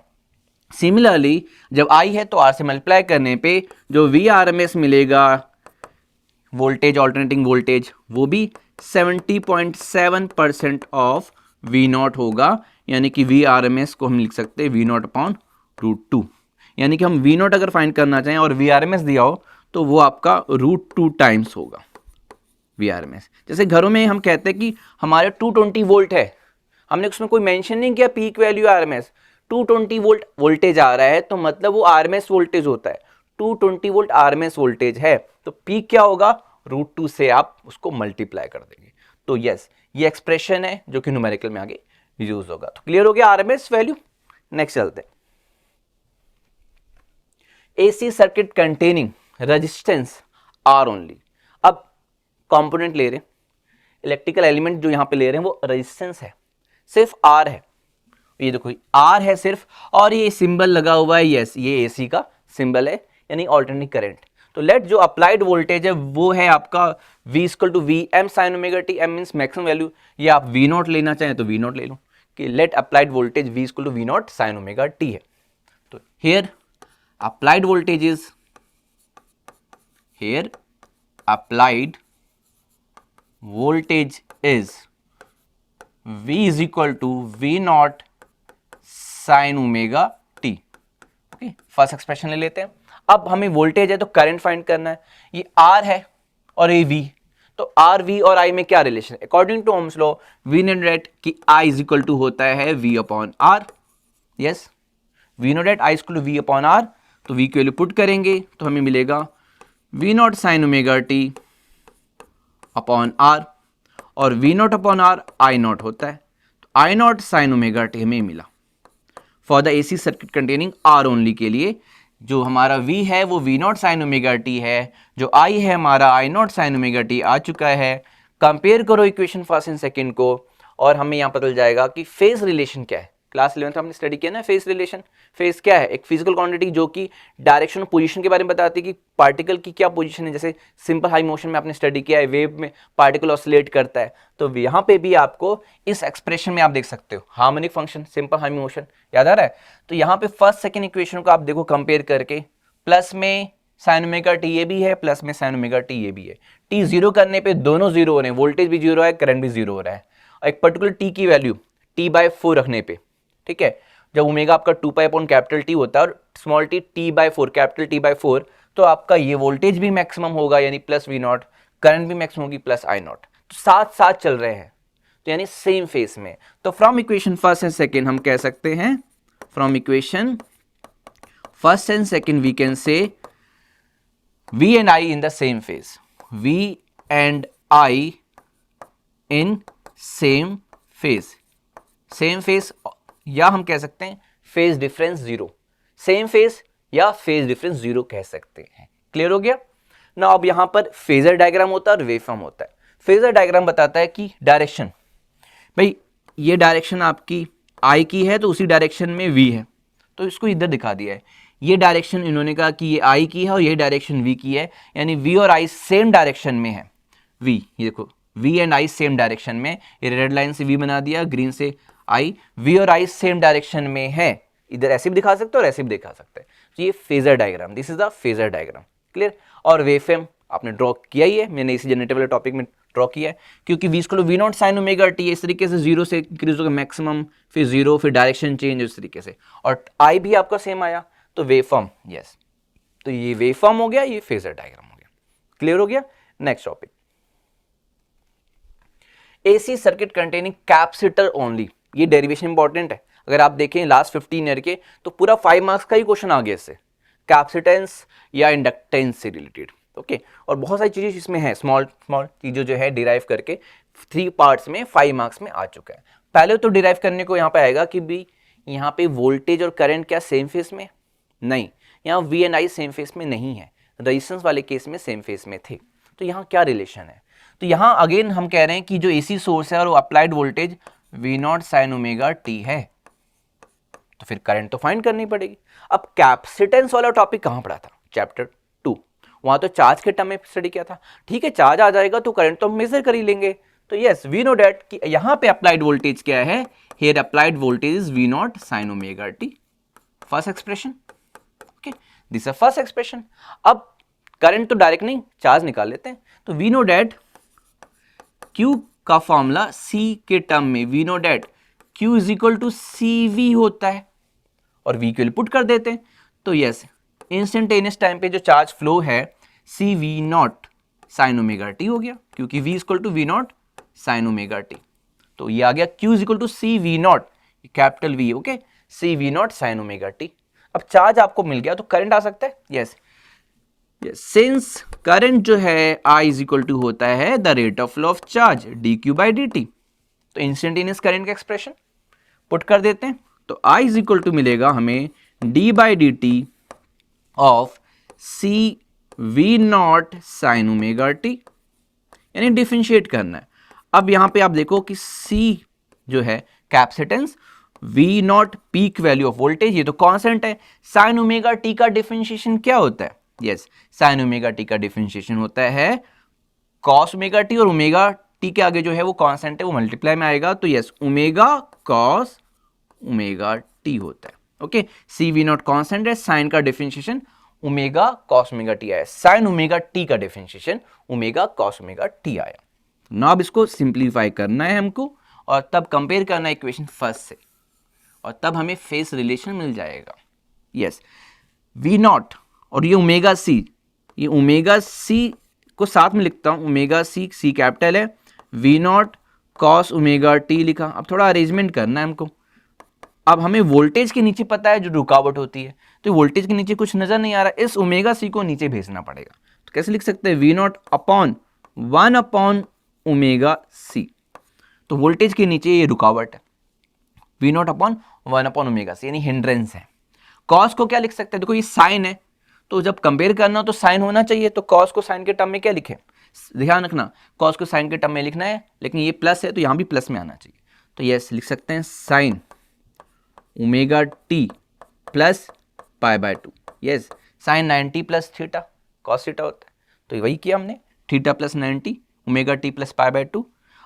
Speaker 1: सिमिलरली जब I है तो R से मल्टीप्लाई करने पे जो VRMS मिलेगा, वोल्टेज, ऑल्टरनेटिंग वोल्टेज, वो भी 70.7% ऑफ V0 होगा, यानी कि VRMS को हम लिख सकते हैं V0/√2। यानी कि हम V0 अगर फाइंड करना चाहें और VRMS दिया हो तो वो आपका √2 टाइम्स होगा VRMS। जैसे घरों में हम कहते हैं कि हमारे 220 वोल्ट है, हमने उसमें कोई मेंशन नहीं किया peak value RMS, 220 volt voltage आ रहा है तो मतलब वो RMS वोल्टेज होता है, 220 वोल्ट RMS वोल्टेज है, तो पीक क्या होगा, √2 से आप उसको मल्टीप्लाई कर देंगे। तो यस, ये एक्सप्रेशन है जो कि न्यूमेरिकल में आगे यूज होगा। तो क्लियर हो गया RMS वैल्यू। नेक्स्ट चलते हैं, AC circuit containing resistance R only. अब कंपोनेंट ले रहे हैं, इलेक्ट्रिकल एलिमेंट जो यहां पे ले रहे हैं वो रेजिस्टेंस है, सिर्फ R है, ये देखो R है सिर्फ, और ये सिंबल लगा हुआ है, यस, ये AC का सिंबल है, यानी ऑल्टरनेटिंग करंट। तो लेट जो अप्लाइड वोल्टेज है वो है आपका V equal to VM sin omega t, M means maximum value, या आप V0 लेना चाहें तो V0 ले लो, कि let applied voltage V equal to V0 sin omega t है। तो here applied voltage is, here applied voltage is V is equal to V0 sin omega t। Okay, first expression ले लेते हैं। अब हमें वोल्टेज है तो करंट फाइंड करना है, ये R है और ये V, तो R, V और I में क्या रिलेशन है, according to Ohm's law we know that कि I इज इक्वल टू होता है V/R। Yes, we know that I is equal to V/R, तो V की वैल्यू पुट करेंगे तो हमें मिलेगा V0 sin omega t upon R, और V0/R I0 होता है, तो I0 sin ओमेगा t हमें मिला for the AC circuit containing R only के लिए। जो हमारा V है वो V0 sin ओमेगा t है, जो I है हमारा I0 sin ओमेगा t आ चुका है। कंपेयर करो इक्वेशन फर्स्ट एंड सेकंड को, और हमें यहाँ पता चल जाएगा कि फेज रिलेशन क्या है। क्लास 11 हमने स्टडी किया ना फेज रिलेशन। फेज क्या है, एक फिजिकल क्वांटिटी जो कि डायरेक्शन और पोजीशन के बारे में बताती है कि पार्टिकल की क्या पोजीशन है। जैसे सिंपल हाई मोशन में आपने स्टडी किया है, वेव में पार्टिकल ऑसिलेट करता है, तो यहाँ पे भी आपको इस एक्सप्रेशन में आप देख सकते हो harmonic function, simple high motion, याद आ रहा है। तो यहाँ पे फर्स्ट सेकेंड इक्वेशन को आप देखो कंपेयर करके, प्लस में साइन ओमेगा टी ये भी है, प्लस में साइन ओमेगा टी ये भी है। टी जीरो करने पे दोनों जीरो हो रहे हैं, वोल्टेज भी जीरो है, करंट भी जीरो हो रहा है। और एक पर्टिकुलर टी की वैल्यू T/4 रखने पे, ठीक है, जब ओमेगा आपका 2 पाई अपॉन कैपिटल टी होता है और small T T/4 capital T/4, तो आपका ये वोल्टेज भी मैक्सिमम होगा यानी प्लस वी नॉट, करंट भी मैक्सिमम होगी प्लस आई नॉट, तो साथ साथ चल रहे हैं तो यानी सेम फेस में। तो from equation first and second हम कह सकते हैं, from equation first and second we can say V and I in the same phase, V and I in same phase, same phase, या हम कह सकते हैं phase difference zero, same phase या फेज डिफरेंस जीरो कह सकते हैं। Clear हो गया ना। अब यहां पर फेजर डायग्राम होता है और वेवफॉर्म होता है। फेजर डायग्राम बताता है कि डायरेक्शन, भाई ये डायरेक्शन आपकी आई की है तो उसी डायरेक्शन में वी है, तो इसको इधर दिखा दिया है। ये डायरेक्शन इन्होंने कहा कि ये आई की है और ये डायरेक्शन वी की है, यानी वी और आई सेम डायरेक्शन में है। वी, ये देखो V and I same direction में, ये रेड लाइन से वी बना दिया, ग्रीन से आई, वी और आई सेम डायरेक्शन में है। इधर ऐसे भी दिखा सकते हो और ऐसे भी दिखा सकते हैं। तो ये phasor diagram, this is the phasor diagram. Clear. और वेवफॉर्म आपने ड्रॉ किया ही है, मैंने इसी जनरेटर वाले टॉपिक में ड्रॉ किया है, क्योंकि V equal to V naught sine omega T, इस तरीके से जीरो से इंक्रीज होगा मैक्सिमम, फिर जीरो, फिर डायरेक्शन चेंज इस तरीके से, और आई भी आपका सेम आया, तो वेवफॉर्म, यस, तो ये वेवफॉर्म हो गया, ये फेजर डायग्राम हो गया। क्लियर हो गया। Next topic, AC circuit containing capacitor only, ये डेरिवेशन इंपॉर्टेंट है। अगर आप देखें लास्ट 15 ईयर के, तो पूरा 5 मार्क्स का ही क्वेश्चन आ गया इससे, कैपेसिटेंस या इंडक्टेंस से रिलेटेड। ओके, और बहुत सारी चीजें इसमें है, स्मॉल स्मॉल चीजें जो है डिराइव करके 3 पार्ट्स में 5 मार्क्स में आ चुका है। पहले तो डिराइव करने को यहाँ पे आएगा कि भी यहाँ पे वोल्टेज और करंट क्या सेम फेस में, नहीं, यहाँ V and I same phase में नहीं है, रेजिस्टेंस वाले केस में सेम फेस में थे, तो यहाँ क्या रिलेशन है। तो यहाँ अगेन हम कह रहे हैं कि जो एसी सोर्स है और वो applied voltage V naught sine omega T है, तो फिर करंट तो फाइंड करनी पड़ेगी। अब कैपेसिटेंस वाला टॉपिक कहाँ पढ़ा था, चैप्टर 2, वहां तो चार्ज के टर्म में स्टडी किया था। ठीक है, चार्ज आ जाएगा तो करंट तो हम मेजर कर ही लेंगे। तो यस, वी नो डैट कि यहाँ पे अप्लाइड वोल्टेज क्या है, here applied voltage is V naught sine omega T, first expression. Okay, this is first expression. अब करंट तो डायरेक्ट नहीं, चार्ज निकाल लेते हैं। तो वी नो डैट Q का फॉर्मूला C के टर्म में we know that Q is equal to CV होता है, और V को पुट कर देते हैं। तो यस, इंस्टेंटेनियस टाइम पे जो चार्ज फ्लो है CV naught sine omega T हो गया, क्योंकि V equal to V naught sine omega T. तो ये आ गया Q is equal to CV naught, capital V, okay, CV naught sine omega T. अब चार्ज आपको मिल गया तो करंट आ सकता है, यस, सिंस करंट जो है I इज इक्वल टू होता है the rate of flow of charge dq by dt, तो इंस्टेंटेनियस करंट का एक्सप्रेशन पुट कर देते हैं। तो I इज इक्वल टू मिलेगा हमें d by D T of C V naught sine omega T, यानी डिफरेंशिएट करना है। अब यहां पे आप देखो कि C जो है capacitance, V naught peak value of voltage, ये तो कांस्टेंट है। साइन ओमेगा टी का डिफरेंशिएशन क्या होता है, यस, साइन ओमेगा टी का डिफरेंशिएशन होता है कॉस ओमेगा टी, और ओमेगा टी के आगे जो है वो कांस्टेंट है, वो मल्टीप्लाई में आएगा, तो yes, omega cos omega T होता है। Okay, C V naught constant है, साइन का differentiation omega cos omega T आया, साइन ओमेगा टी का differentiation omega cos omega T आया। ना अब इसको सिंप्लीफाई करना है हमको, और तब कंपेयर करना है इक्वेशन फर्स्ट से, और तब हमें फेस रिलेशन मिल जाएगा। यस, वी नॉट और ये ओमेगा सी, ये ओमेगा सी को साथ में लिखता हूं, ओमेगा सी, सी कैपिटल है, V naught cos omega T लिखा। अब थोड़ा अरेंजमेंट करना है हमको। अब हमें वोल्टेज के नीचे पता है जो रुकावट होती है, तो वोल्टेज के नीचे कुछ नजर नहीं आ रहा, इस ओमेगा सी को नीचे भेजना पड़ेगा। तो कैसे लिख सकते हैं, V naught upon 1 upon omega C, तो वोल्टेज के नीचे ये रुकावट है, V naught upon 1 upon omega C, यानी हिंड्रेंस है। कॉस को क्या लिख सकते हैं, देखो ये साइन है, तो जब कंपेयर करना हो तो साइन होना चाहिए, तो कॉस को साइन के टर्म में क्या लिखे, ध्यान रखना, कॉस को साइन के टर्म में लिखना है, लेकिन ये प्लस है तो यहां भी प्लस में आना चाहिए। तो यस, लिख सकते हैं sine omega T plus pi by 2, yes, sine 90 plus theta cos theta होता है, तो वही किया हमने, theta plus 90 omega T plus pi by 2,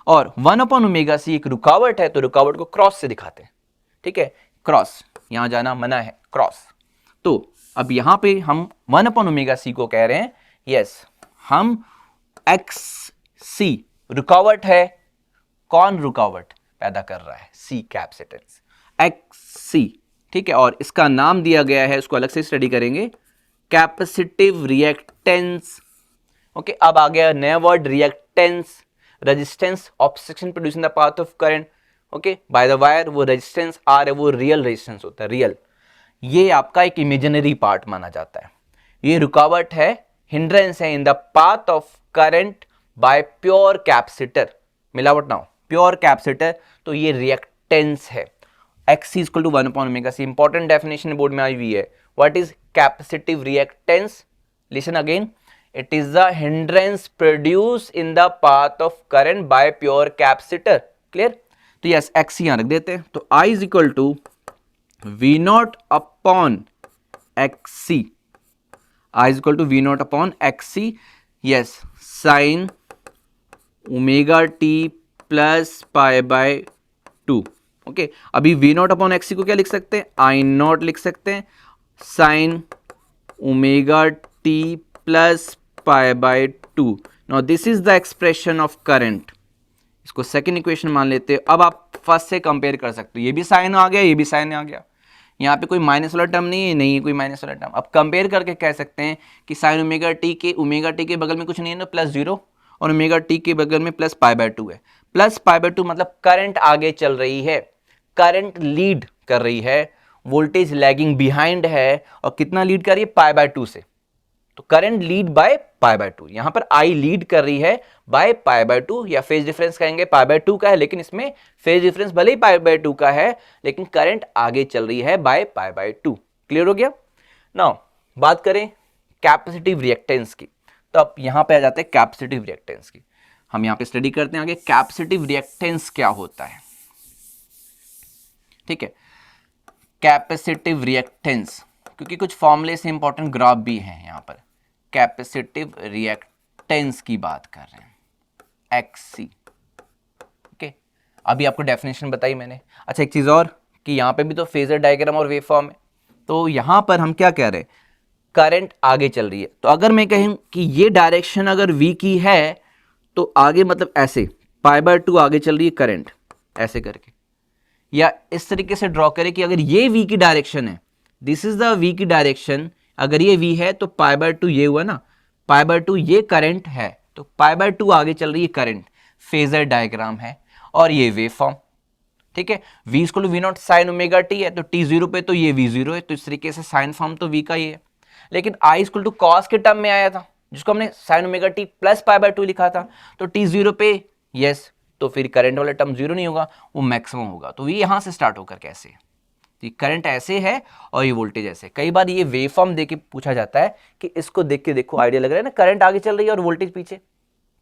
Speaker 1: और 1 अपॉन ओमेगा सी एक रुकावट है, तो रुकावट को क्रॉस से दिखाते हैं। ठीक है, क्रॉस, यहां जाना मना है, क्रॉस। तो अब यहां पे हम 1 अपॉन ओमेगा सी को कह रहे हैं, यस, हम एक्स सी रुकावट है, कौन रुकावट पैदा कर रहा है, सी कैपेसिटेंस, एक्स सी ठीक है, और इसका नाम दिया गया है, उसको अलग से स्टडी करेंगे, कैपेसिटिव रिएक्टेंस। ओके, अब आ गया नया word reactance, resistance, obstruction producing the path of current, okay, by the wire. वो रेजिस्टेंस आर है, वो रियल रेजिस्टेंस होता है, रियल। ये आपका एक इमेजिनरी पार्ट माना जाता है, ये रुकावट है, हिंड्रेंस है इन the path of current by pure capacitor, मिलावट ना हो, प्योर कैपेसिटर, तो ये रिएक्टेंस है। Xc equal to 1/ω c, important definition board में आई हुई है। What is capacitive reactance? Listen again, it is the hindrance produce in the path of current by pure capacitor. Clear? तो यस, Xc यहां रख देते हैं, तो I is equal to V naught upon Xc, I is equal to V naught upon Xc, yes, sine omega T plus pi by 2। Okay, अभी V naught upon XC को क्या लिख सकते हैं? I नॉट लिख सकते हैं, sine omega T plus pi by 2। Now this is the expression of current, इसको सेकेंड इक्वेशन मान लेते हैं। अब आप फर्स्ट से कंपेयर कर सकते हो, ये भी साइन आ गया, ये भी साइन आ गया, यहाँ पे कोई माइनस वाला टर्म नहीं है, नहीं है कोई माइनस वाला टर्म। अब कंपेयर करके कह सकते हैं कि साइन ओमेगा टी के बगल में कुछ नहीं है ना, प्लस 0, और ओमेगा टी के बगल में प्लस पाई बाय 2 है। प्लस पाई बाय 2 मतलब करंट आगे चल रही है, करंट लीड कर रही है, वोल्टेज लैगिंग बिहाइंड है, और कितना लीड कर रही है? पाई बाय 2 से। तो current lead by pi by 2, यहां पर आई लीड कर रही है बाय पाई बाय 2, या फेज डिफरेंस कहेंगे पाई बाय 2 का है, लेकिन इसमें फेज डिफरेंस भले ही पाई बाय 2 का है, लेकिन करंट आगे चल रही है बाय पाई बाय 2। क्लियर हो गया? नाउ बात करें कैपेसिटिव रिएक्टेंस की, तो अब यहां पे आ जाते हैं कैपेसिटिव रिएक्टेंस की। हम यहां पे स्टडी करते हैं आगे कैपेसिटिव रिएक्टेंस क्या होता है। ठीक है, कैपेसिटिव रिएक्टेंस, क्योंकि कुछ फॉर्मूले से इंपॉर्टेंट ग्राफ भी हैं यहां पर। कैपेसिटिव रिएक्टेंस की बात कर रहे हैं, Xc। ओके, अभी आपको डेफिनेशन बताई मैंने। अच्छा, एक चीज और कि यहां पे भी तो फेजर डायग्राम और वेव फॉर्म है, तो यहां पर हम क्या कह रहे हैं? करंट आगे चल रही है, तो अगर मैं कहूं कि ये डायरेक्शन अगर V की है, तो आगे मतलब ऐसे पाई बाय 2 आगे चल रही है करंट, ऐसे करके, या इस तरीके से ड्रॉ करें कि अगर ये V की डायरेक्शन है, दिस इज द V की डायरेक्शन, अगर ये V है तो पाई बाय 2 ये हुआ ना, पाई बाय 2 ये करंट है, तो पाई बाय 2 आगे चल रही है करंट, फेजर डायग्राम है, और ये वेव फॉर्म। ठीक है, V equal to V naught sine omega T है, तो T0 पे तो ये V0 है, तो इस तरीके से साइन फॉर्म तो V का ही है। लेकिन I इक्वल टू कॉस के टर्म में आया था, जिसको हमने sign omega T plus pi by 2 लिखा था, तो T0 पे यस, तो फिर करंट वाला टर्म 0 नहीं होगा, वो मैक्सिमम होगा। तो ये यहां से स्टार्ट होकर कैसे, तो करंट ऐसे है और ये वोल्टेज ऐसे। कई बार ये वेव फॉर्म देके पूछा जाता है कि इसको देख के देखो, आइडिया लग रहा है ना, करंट आगे चल रही है और वोल्टेज पीछे,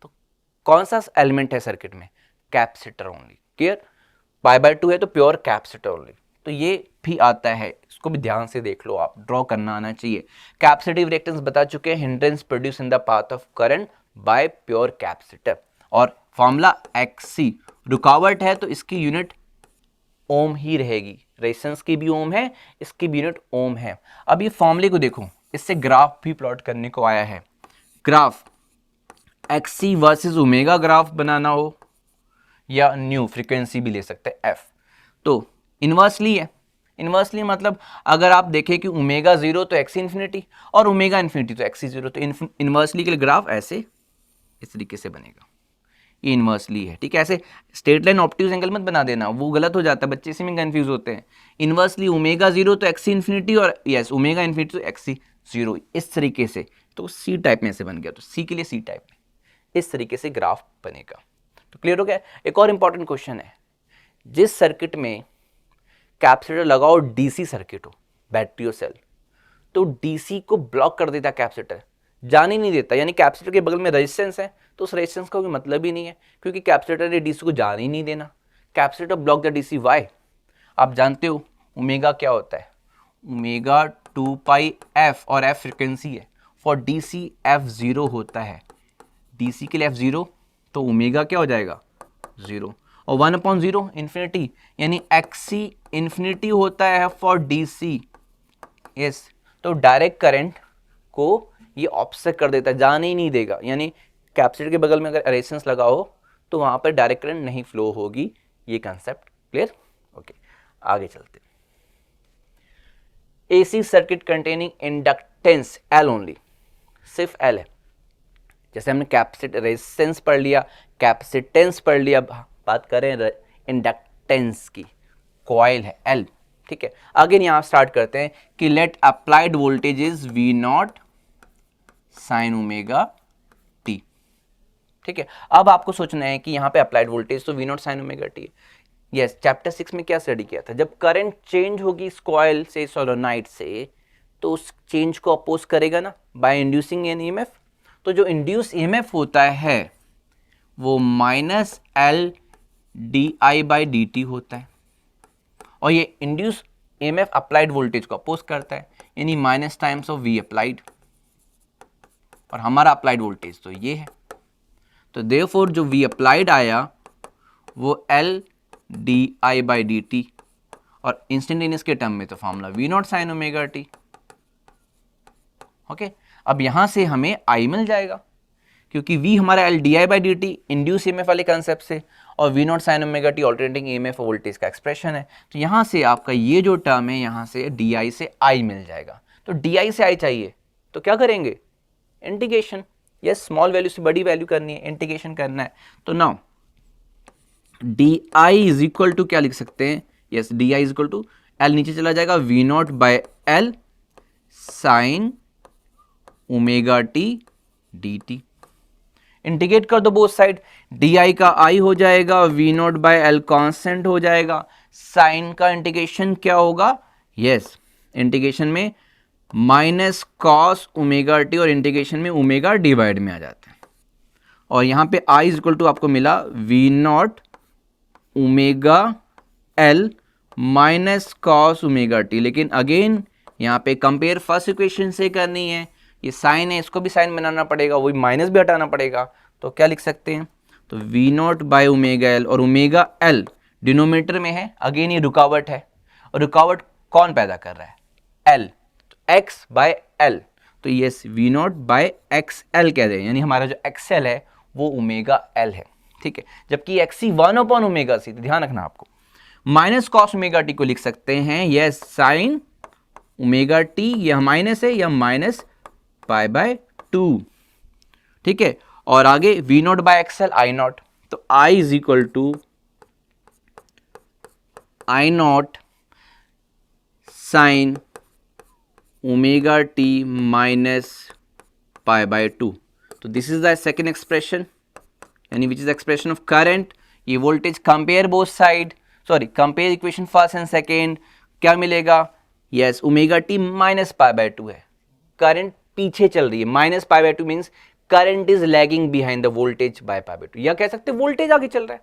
Speaker 1: तो कौन सा एलिमेंट है सर्किट में? Capacitor only. Clear? Pi by 2 है तो प्योर कैपेसिटर ओनली, तो ये भी आता है, इसको भी ध्यान से देख लो, आप ड्रॉ करना आना चाहिए। कैपेसिटिव रिएक्टेंस बता चुके हैं, hindrance produce in the path of current by pure capacitor, और फॉर्मूला Xc। रुकावट है तो इसकी यूनिट ओम ही रहेगी, रेजिस्टेंस की भी ओम है, इसकी भी यूनिट ओम है। अब ये फॉर्मूले को देखो, इससे ग्राफ भी प्लॉट करने को आया है। Graph Xc versus omega graph बनाना हो, या न्यू फ्रीक्वेंसी भी ले सकते हैं F, तो इनवर्सली है। इनवर्सली मतलब अगर आप देखें कि ओमेगा 0 तो Xc इन्फिनिटी, और ओमेगा इन्फिनिटी तो Xc 0, तो इनवर्सली के लिए ग्राफ ऐसे इस तरीके से बनेगा, ये इनवर्सली है। ठीक है, ऐसे स्ट्रेट लाइन ऑब्ट्यूज एंगल मत बना देना, वो गलत हो जाता है, बच्चे इसी में कंफ्यूज होते हैं। इनवर्सली ओमेगा 0 तो Xc इन्फिनिटी, और यस ओमेगा इन्फिनिटी तो Xc 0, इस तरीके से, तो सी टाइप में से बन गया, तो सी के लिए सी टाइप में इस तरीके से ग्राफ बनेगा। तो क्लियर हो गया? एक और इंपॉर्टेंट क्वेश्चन है, जिस सर्किट में कैपेसिटर लगाओ, डीसी सर्किट हो, बैटरी और सेल, तो डीसी को ब्लॉक कर देता कैपेसिटर, जान ही नहीं देता, यानी कैपेसिटर के बगल में रेजिस्टेंस है, तो उस रेजिस्टेंस का कोई मतलब ही नहीं है, क्योंकि कैपेसिटर ने डीसी को जान ही नहीं देना। Capacitor block the DC, why? आप जानते हो ओमेगा क्या होता है? ओमेगा 2 पाई एफ, और एफ फ्रिक्वेंसी है, फॉर डीसी F0 होता है, डीसी के लिए F0, तो ओमेगा क्या हो जाएगा? 0, और 1/0 इन्फिनिटी, यानी Xc इन्फिनिटी होता है फॉर डीसी। यस, तो डायरेक्ट करंट को ये ऑफसेट कर देता है, जाने ही नहीं देगा, यानी कैपेसिटर के बगल में अगर रेजिस्टेंस लगाओ तो वहां पर डायरेक्ट करंट नहीं फ्लो होगी, ये कंसेप्ट। क्लियर? ओके, आगे चलते। AC circuit containing inductance L only, सिर्फ L है। जैसे हमने रेजिस्टेंस पढ़ लिया, कैपेसिटेंस पढ़ लिया, बात करें इंडक्टेंस की, कॉइल है L, ठीक है। अगेन यहां स्टार्ट करते हैं कि let applied voltage is V naught sine omega T, ठीक है। अब आपको सोचना है कि यहां पे अप्लाइड वोल्टेज तो V naught sine omega T है। यस, चैप्टर 6 में क्या स्टडी किया था, जब करंट चेंज होगी इस कॉइल से सोलेनोइड से, तो उस चेंज को अपोज करेगा ना बाय इंड्यूसिंग एन ईएमएफ। तो जो इंड्यूस ईएमएफ होता है वो minus L D I by D T होता है, और ये इंड्यूस ईएमएफ अप्लाइड वोल्टेज को अपोज करता है, यानी minus times of V applied, और हमारा अप्लाइड वोल्टेज तो ये है। तो देयरफॉर जो वी अप्लाइड आया वो L D I by D T, और इंस्टेंटेनियस के टर्म में तो formula V naught sine omega T. Okay, अब यहां से हमें आई मिल जाएगा, क्योंकि v हमारा L D I by D T induce EMF वाले कंसेप्ट से, और V naught sine omega T alternating EMF voltage का एक्सप्रेशन है। तो यहां से आपका ये जो टर्म है, यहां से डी आई से आई मिल जाएगा। तो डी आई से आई चाहिए तो क्या करेंगे, इंटीग्रेशन। यस, स्मॉल वैल्यू से बड़ी वैल्यू करनी है, इंटीग्रेशन करना है। तो now D I is equal to क्या लिख सकते हैं, yes D I is equal to L नीचे चला जाएगा, V naught by L sine omega T D T. Integrate कर दो बोथ साइड, डी आई का आई हो जाएगा, V naught by L constant हो जाएगा, साइन का इंटीग्रेशन क्या होगा, यस इंटीग्रेशन में माइनस कॉस ओमेगा टी, और इंटीग्रेशन में ओमेगा डिवाइड में आ जाता है, और यहां पे आई इज इक्वल टू आपको मिला V naught omega L minus cos omega T. लेकिन अगेन यहाँ पे कंपेयर फर्स्ट इक्वेशन से करनी है, ये साइन है, इसको भी साइन बनाना पड़ेगा, वही माइनस भी हटाना पड़ेगा। तो क्या लिख सकते हैं, तो V naught by omega L, और ओमेगा एल डिनोमिनेटर में है, अगेन ये रुकावट है, और रुकावट कौन पैदा कर रहा है, एल, तो एक्स बाय एल, तो ये V naught by X L कह रहे हैं, यानी हमारा जो एक्सएल है वो ओमेगा एल है, ठीक है। जबकि एक्सी 1 ओमेगा सी, ध्यान रखना आपको, माइनस कॉस ओमेगा टी को लिख सकते हैं ये साइन ओमेगा टी, यह माइनस है, यह माइनस पाई बाय 2, ठीक है। और आगे V naught by XL I naught, तो I is equal to I naught sine omega t minus pi by 2। तो this is the second expression, यानी which is expression of current. ये voltage compare both side, sorry compare equation first and second, क्या मिलेगा, yes omega t minus pi by 2 है, current पीछे चल रही है, minus pi by 2 means current is lagging behind the voltage bye pi by 2, या कह सकते हैं वोल्टेज आगे चल रहा है,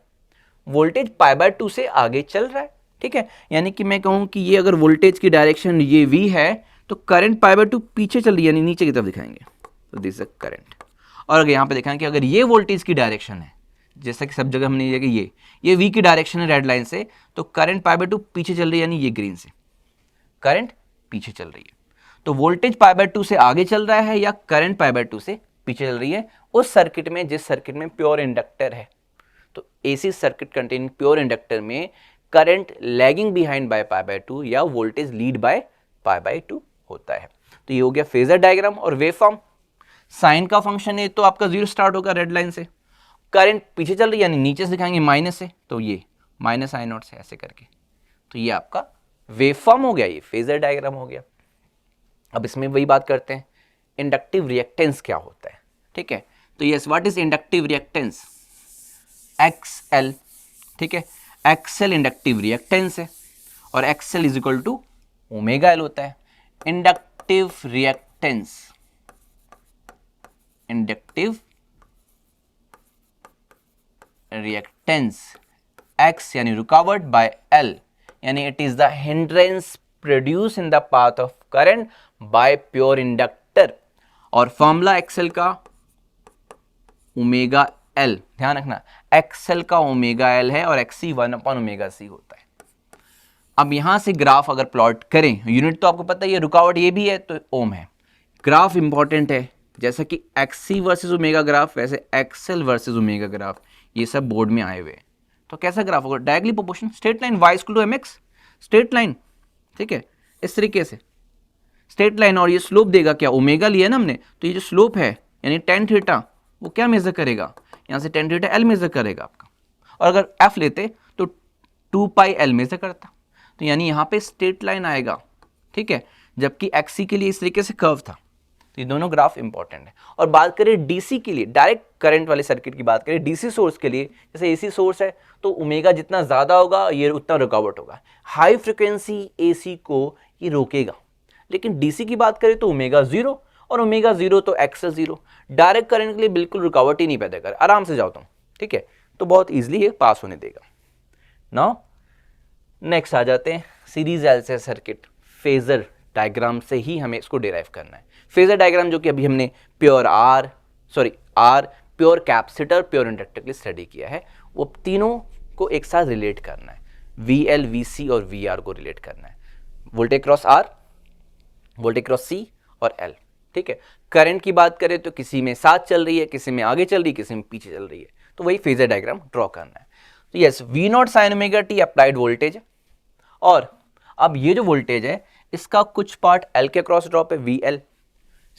Speaker 1: वोल्टेज पाई बाय 2 से आगे चल रहा है, ठीक है। यानी कि मैं कहूं कि ये अगर वोल्टेज की डायरेक्शन ये वी है, तो करंट पाई बाय 2 पीछे चल रही है, यानी नीचे की तरफ दिखाएंगे, तो दिस इज करंट। और अगर यहाँ पे दिखाएं कि अगर ये वोल्टेज की डायरेक्शन है, जैसा कि सब जगह हमने लिया कि ये वी की डायरेक्शन है रेड लाइन से, तो करंट पाई बाय 2 पीछे चल रही है, यानी ये ग्रीन से करंट पीछे चल रही है। तो वोल्टेज पाई बाय 2 से आगे चल रहा है या करंट पाई बाय 2 से पीछे चल रही है उस सर्किट में, जिस सर्किट में प्योर इंडक्टर है। तो AC circuit containing pure inductor में current lagging behind by pi by 2 या voltage lead by pi by 2 होता है। तो ये हो गया फेजर डायग्राम और वेवफॉर्म। साइन का फंक्शन है तो आपका जीरो स्टार्ट होगा रेड लाइन से, करंट पीछे चल रही है यानी नीचे से दिखाएंगे माइनस से, तो ये माइनस आई नॉट से ऐसे करके, तो ये आपका वेवफॉर्म हो गया, ये फेजर डायग्राम हो गया। अब इसमें वही बात करते हैं, इंडक्टिव रिएक्टेंस क्या होता है, ठीक है। तो yes, what is inductive reactance, XL, ठीक है। एक्सएल इंडक्टिव रिएक्टेंस है और XL is equal to omega L होता है। Inductive reactance, inductive reactance X यानी रुकावट बाय एल, यानी it is the hindrance produce in the path of current by pure inductor. और फॉर्मूला एक्सएल का omega L, ध्यान रखना एक्सएल का ओमेगा एल है और एक्सी 1/ओमेगा सी होता है। अब यहां से ग्राफ अगर प्लॉट करें, यूनिट तो आपको पता है ये रुकावट ये भी है तो ओम है, ग्राफ इंपॉर्टेंट है, जैसा कि एक्सी वर्सेस ओमेगा ग्राफ वैसे एक्सएल वर्सेस ओमेगा ग्राफ ये सब बोर्ड में आए हुए। तो कैसा ग्राफ होगा, directly proportional, straight line, y equal to mx, straight line, ठीक है, इस तरीके से स्ट्रेट लाइन और ये स्लोप देगा क्या, ओमेगा लिया ना हमने, तो ये जो स्लोप है यानी टेन थीटा वो क्या मेजर करेगा, यहाँ से टेन थीटा एल मेजर करेगा आपका, और अगर एफ लेते तो 2 पाई एल मेजर करता, तो यानी यहाँ पे स्ट्रेट लाइन आएगा, ठीक है, जबकि एक्सी के लिए इस तरीके से कर्व था। तो ये दोनों ग्राफ इंपॉर्टेंट है। और बात करें डीसी के लिए, डायरेक्ट करंट वाले सर्किट की बात करें, डीसी सोर्स के लिए, जैसे एसी सोर्स है तो ओमेगा जितना ज़्यादा होगा ये उतना रुकावट होगा, हाई फ्रिक्वेंसी एसी को ये रोकेगा। लेकिन डीसी की बात करें तो ओमेगा 0 और ओमेगा 0 तो एक्सेस 0, डायरेक्ट करंट के लिए बिल्कुल रुकावट ही नहीं पैदा कर, आराम से जाओ तुम, ठीक है, तो बहुत ईजिली ये पास होने देगा। नाउ नेक्स्ट आ जाते हैं series LC circuit, phasor diagram से ही हमें इसको डिराइव करना है। फेजर डायग्राम जो कि अभी हमने pure R pure capacitor, pure inductor के लिए स्टडी किया है, वो तीनों को एक साथ रिलेट करना है, VL, VC और VR को रिलेट करना है, voltage cross R, voltage cross C और L, ठीक है। करंट की बात करें तो किसी में साथ चल रही है, किसी में आगे चल रही है, किसी में पीछे चल रही है, तो वही फेजर डायग्राम ड्रॉ करना है। तो yes, V0 sign omega t applied voltage, और अब ये जो वोल्टेज है इसका कुछ पार्ट L के क्रॉस ड्रॉप है VL,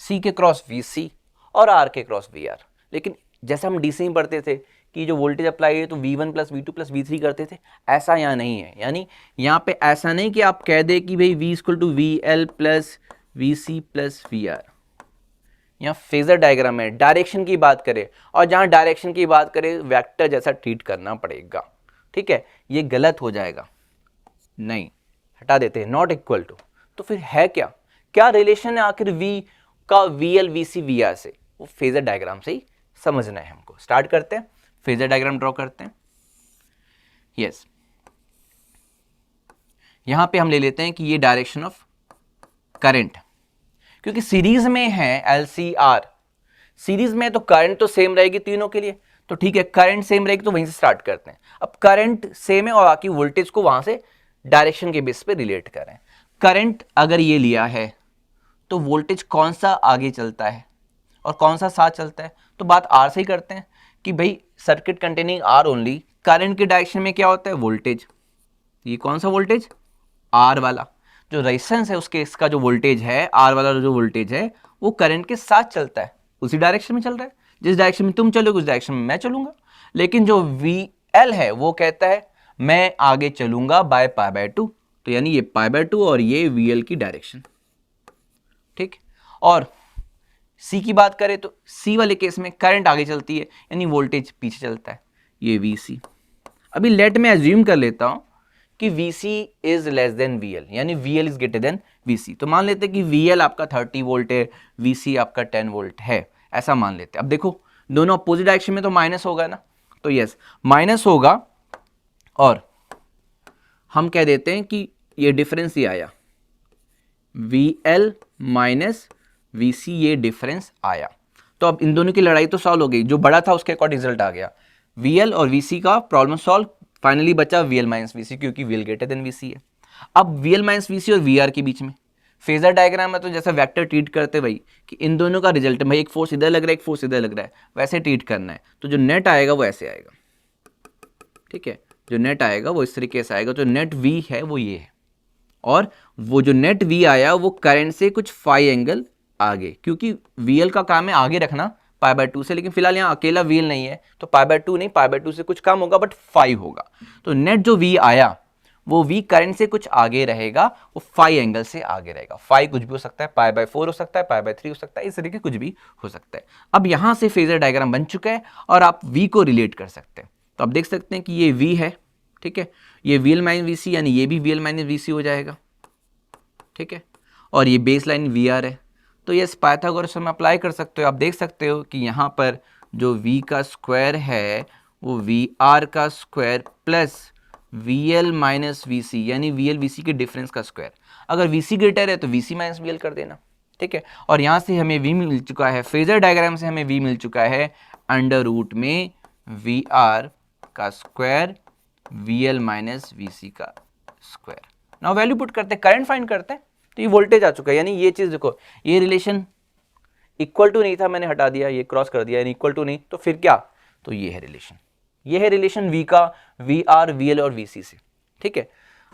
Speaker 1: C के क्रॉस VC और R के क्रॉस VR। लेकिन जैसे हम DC में पढ़ते थे कि जो वोल्टेज अप्लाई है तो V1 plus V2 plus V3 करते थे, ऐसा यहाँ नहीं है। यानी यहाँ पे ऐसा नहीं कि आप कह दे कि भाई V equal to VL plus VC plus VR। यहाँ फेजर डायग्राम है, डायरेक्शन की बात करें, और जहाँ डायरेक्शन की बात करें वेक्टर जैसा ट्रीट करना पड़ेगा, ठीक है। ये गलत हो जाएगा, नहीं, हटा देते हैं, नॉट इक्वल टू। तो फिर है क्या, क्या रिलेशन है आखिर V का VL VC VR से, वो फेजर डायग्राम से ही समझना है हमको। स्टार्ट करते हैं, फेजर डायग्राम ड्रॉ करते हैं। यस, यहां पे हम ले लेते हैं कि ये डायरेक्शन ऑफ करंट, क्योंकि सीरीज में है LCR, सीरीज में तो करंट तो सेम रहेगी तीनों के लिए, तो ठीक है, करंट सेम रहेगी तो वहीं से स्टार्ट करते हैं। अब करंट सेम है और बाकी वोल्टेज को वहां से डायरेक्शन के बेस पे रिलेट करें। करंट अगर ये लिया है तो वोल्टेज कौन सा आगे चलता है और कौन सा साथ चलता है, तो बात R से ही करते हैं कि भाई circuit containing R only, current के डायरेक्शन में क्या होता है, वोल्टेज, ये कौन सा वोल्टेज, R वाला, जो रेजिस्टेंस है उसके इसका जो वोल्टेज है, R वाला जो वोल्टेज है वो करंट के साथ चलता है, उसी डायरेक्शन में चल रहा है, जिस डायरेक्शन में तुम चलोगे उस डायरेक्शन में मैं चलूंगा। लेकिन जो VL है वो कहता है मैं आगे चलूंगा बाय पाई बाय 2, तो यानी ये पाई बाय 2 और ये VL की डायरेक्शन, ठीक। और C की बात करें तो C वाले केस में करंट आगे चलती है यानी वोल्टेज पीछे चलता है, ये VC। अभी लेट में एज्यूम कर लेता हूं कि VC is less than VL, यानी VL is greater than VC। तो मान लेते हैं कि VL आपका 30 वोल्ट है, VC आपका 10 वोल्ट है, ऐसा मान लेते हैं। अब देखो दोनों अपोजिट डायरेक्शन में तो माइनस होगा ना, तो यस माइनस होगा, और हम कह देते हैं कि ये डिफरेंस ही आया, VL माइनस VC, ये डिफरेंस आया। तो अब इन दोनों की लड़ाई तो सॉल्व हो गई, जो बड़ा था उसके अकॉर्डिंग रिजल्ट आ गया, VL और VC का प्रॉब्लम सॉल्व, फाइनली बचा VL माइनस VC, क्योंकि VL ग्रेटर देन VC है। अब VL माइनस VC और VR के बीच में फेजर डायग्राम है, तो जैसा वेक्टर ट्रीट करते भाई कि इन दोनों का रिजल्ट, भाई एक फोर्स इधर लग रहा है एक फोर्स इधर लग रहा है, वैसे ट्रीट करना है। तो जो नेट आएगा वो ऐसे आएगा, ठीक है, जो नेट आएगा वो इस तरीके से आएगा। तो नेट V है वो ये है, और वो जो नेट V आया वो करंट से कुछ फाई एंगल आगे, क्योंकि VL का काम है आगे रखना पाई बाय 2 से, लेकिन फिलहाल यहाँ अकेला VL नहीं है तो पाई बाय 2 नहीं, पाई बाय 2 से कुछ कम होगा बट 5 होगा। तो नेट जो V आया वो V करंट से कुछ आगे रहेगा, वो फाई एंगल से आगे रहेगा। फाई कुछ भी हो सकता है, पाई बाय 4 हो सकता है, पाई बाय 3 हो सकता है, इस तरीके कुछ भी हो सकता है। अब यहाँ से फेजर डायग्राम बन चुका है और आप V को रिलेट कर सकते हैं। तो आप देख सकते हैं कि ये V है, ठीक है, ये VL माइनस VC, यानी ये भी VL माइनस VC हो जाएगा, ठीक है, और ये बेस लाइन VR है। तो ये पाइथागोरस में अप्लाई कर सकते हो। आप देख सकते हो कि यहाँ पर जो V का स्क्वायर है वो VR का square plus VL minus VC, यानी VL VC के डिफरेंस का स्क्वायर। अगर VC ग्रेटर है तो VC माइनस VL कर देना, ठीक है। और यहाँ से हमें V मिल चुका है, फेजर डायग्राम से हमें V मिल चुका है अंडर रूट में VR का स्क्वायर VL माइनस VC का स्क्वायर। नाउ वैल्यू पुट करते हैं, करंट फाइंड करते हैं, तो ये वोल्टेज आ चुका है। यानी ये चीज देखो, ये रिलेशन इक्वल टू नहीं था, मैंने हटा दिया, ये क्रॉस कर दिया, यानी इक्वल टू नहीं, तो फिर क्या, तो ये है रिलेशन, ये है रिलेशन V का VR VL और VC से, ठीक है।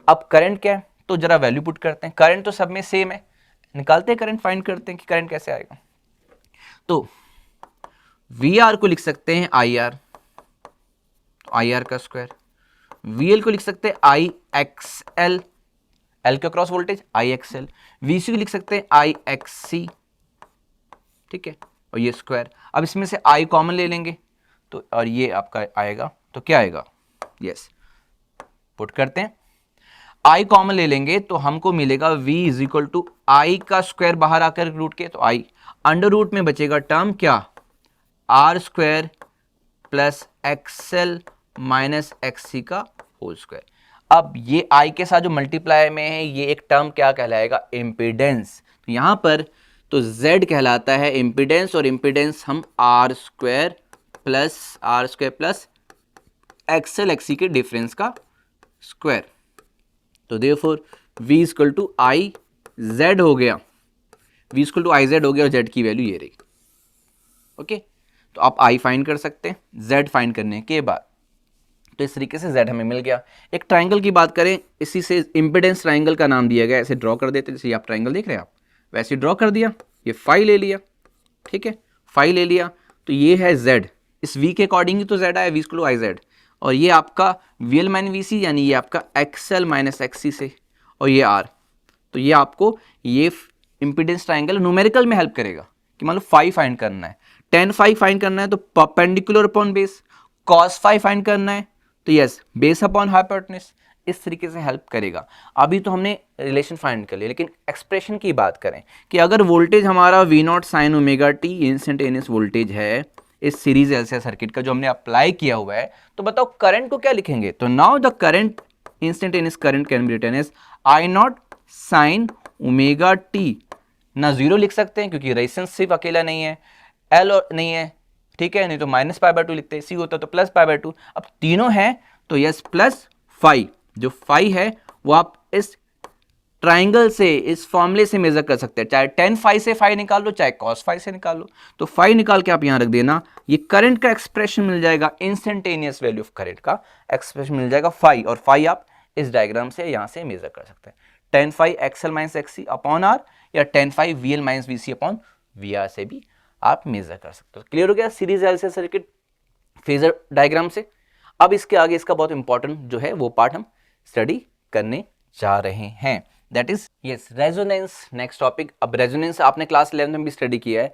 Speaker 1: अब करंट क्या है, तो जरा वैल्यू पुट करते हैं। करंट तो सब में सेम है, निकालते हैं करंट, फाइंड करते हैं कि करंट कैसे आएगा। तो VR को लिख सकते हैं IR, तो IR का स्क्वायर, VL को लिख सकते हैं IXL, L के क्रॉस वोल्टेज IXL, VC को लिख सकते हैं IXC, ठीक है, और ये स्क्वायर। अब इसमें से I कॉमन ले लेंगे तो, और ये आपका आएगा, तो क्या आएगा, यस, पुट करते हैं, I कॉमन ले लेंगे तो हमको मिलेगा V इज इक्वल टू आई का स्क्वायर बाहर आकर रूट के, तो I अंडर रूट में बचेगा टर्म क्या, R square plus XL minus XC का होल स्क्वायर। अब ये I के साथ जो मल्टीप्लाई में है ये एक टर्म क्या कहलाएगा, इम्पीडेंस। तो यहां पर तो Z कहलाता है इम्पीडेंस, और इम्पीडेंस हम R square plus XL XC के डिफरेंस का स्क्वायर। तो therefore V equal to I Z हो गया, V equal to I Z हो गया, और Z की वैल्यू ये रही। ओके, तो आप I फाइंड कर सकते हैं Z फाइंड करने के बाद। तो इस तरीके से Z हमें मिल गया। एक ट्राइंगल की बात करें, इसी से इम्पीडेंस ट्राइंगल का नाम दिया गया, ऐसे ड्रॉ कर देते, जैसे आप ट्राइंगल देख रहे हैं आप वैसे ड्रॉ कर दिया, ये फाई ले लिया, ठीक है, फाई ले लिया, तो ये है Z, इस V के अकॉर्डिंग ही तो Z आया, V equal to I Z, और ये आपका VL माइनस VC यानी ये आपका XL माइनस XC से, और ये R, तो ये आपको ये इम्पीडेंस ट्राइंगल न्यूमेरिकल में हेल्प करेगा कि मान लो फाई फाइंड करना है, tan फाई फाइंड करना है तो perpendicular upon base, cos phi find करना है तो यस बेस अपॉन हाइपोटेन्यूज, इस तरीके से हेल्प करेगा। अभी तो हमने रिलेशन फाइंड कर लिया, लेकिन एक्सप्रेशन की बात करें कि अगर वोल्टेज हमारा V0 sign omega t instantaneous voltage है इस सीरीज एलसीआर सर्किट का जो हमने अप्लाई किया हुआ है, तो बताओ करंट को क्या लिखेंगे। तो now the current instantaneous current can be written as I0 sine omega t, ना जीरो लिख सकते हैं क्योंकि रेजिस्टेंस सिर्फ अकेला नहीं है, L और नहीं है, ठीक है, नहीं तो -π/2 लिखते हैं, C होता तो +π/2, अब तीनों हैं तो यस प्लस फाई, जो फाई है वो आप इस ट्राइंगल से, इस फॉर्मूले से मेजर कर सकते हैं, चाहे tan फाई से फाई निकाल लो, चाहे cos फाई से निकाल लो, तो फाई निकाल के आप यहां रख देना, ये करंट का एक्सप्रेशन मिल जाएगा, इंस्टेंटेनियस वैल्यू ऑफ करंट का एक्सप्रेशन मिल जाएगा फाई, और फाई आप इस डायग्राम से यहां से मेजर कर सकते हैं, tan phi XL minus XC upon R, या tan phi VL minus VC upon VR से भी आप मेजर कर सकते हो। क्लियर हो गया series LCR circuit phasor diagram से। अब इसके आगे इसका बहुत इंपॉर्टेंट जो है वो पार्ट हम स्टडी करने जा रहे हैं, that is yes resonance, next topic. अब रेजोनेंस आपने क्लास 11 में भी स्टडी किया है,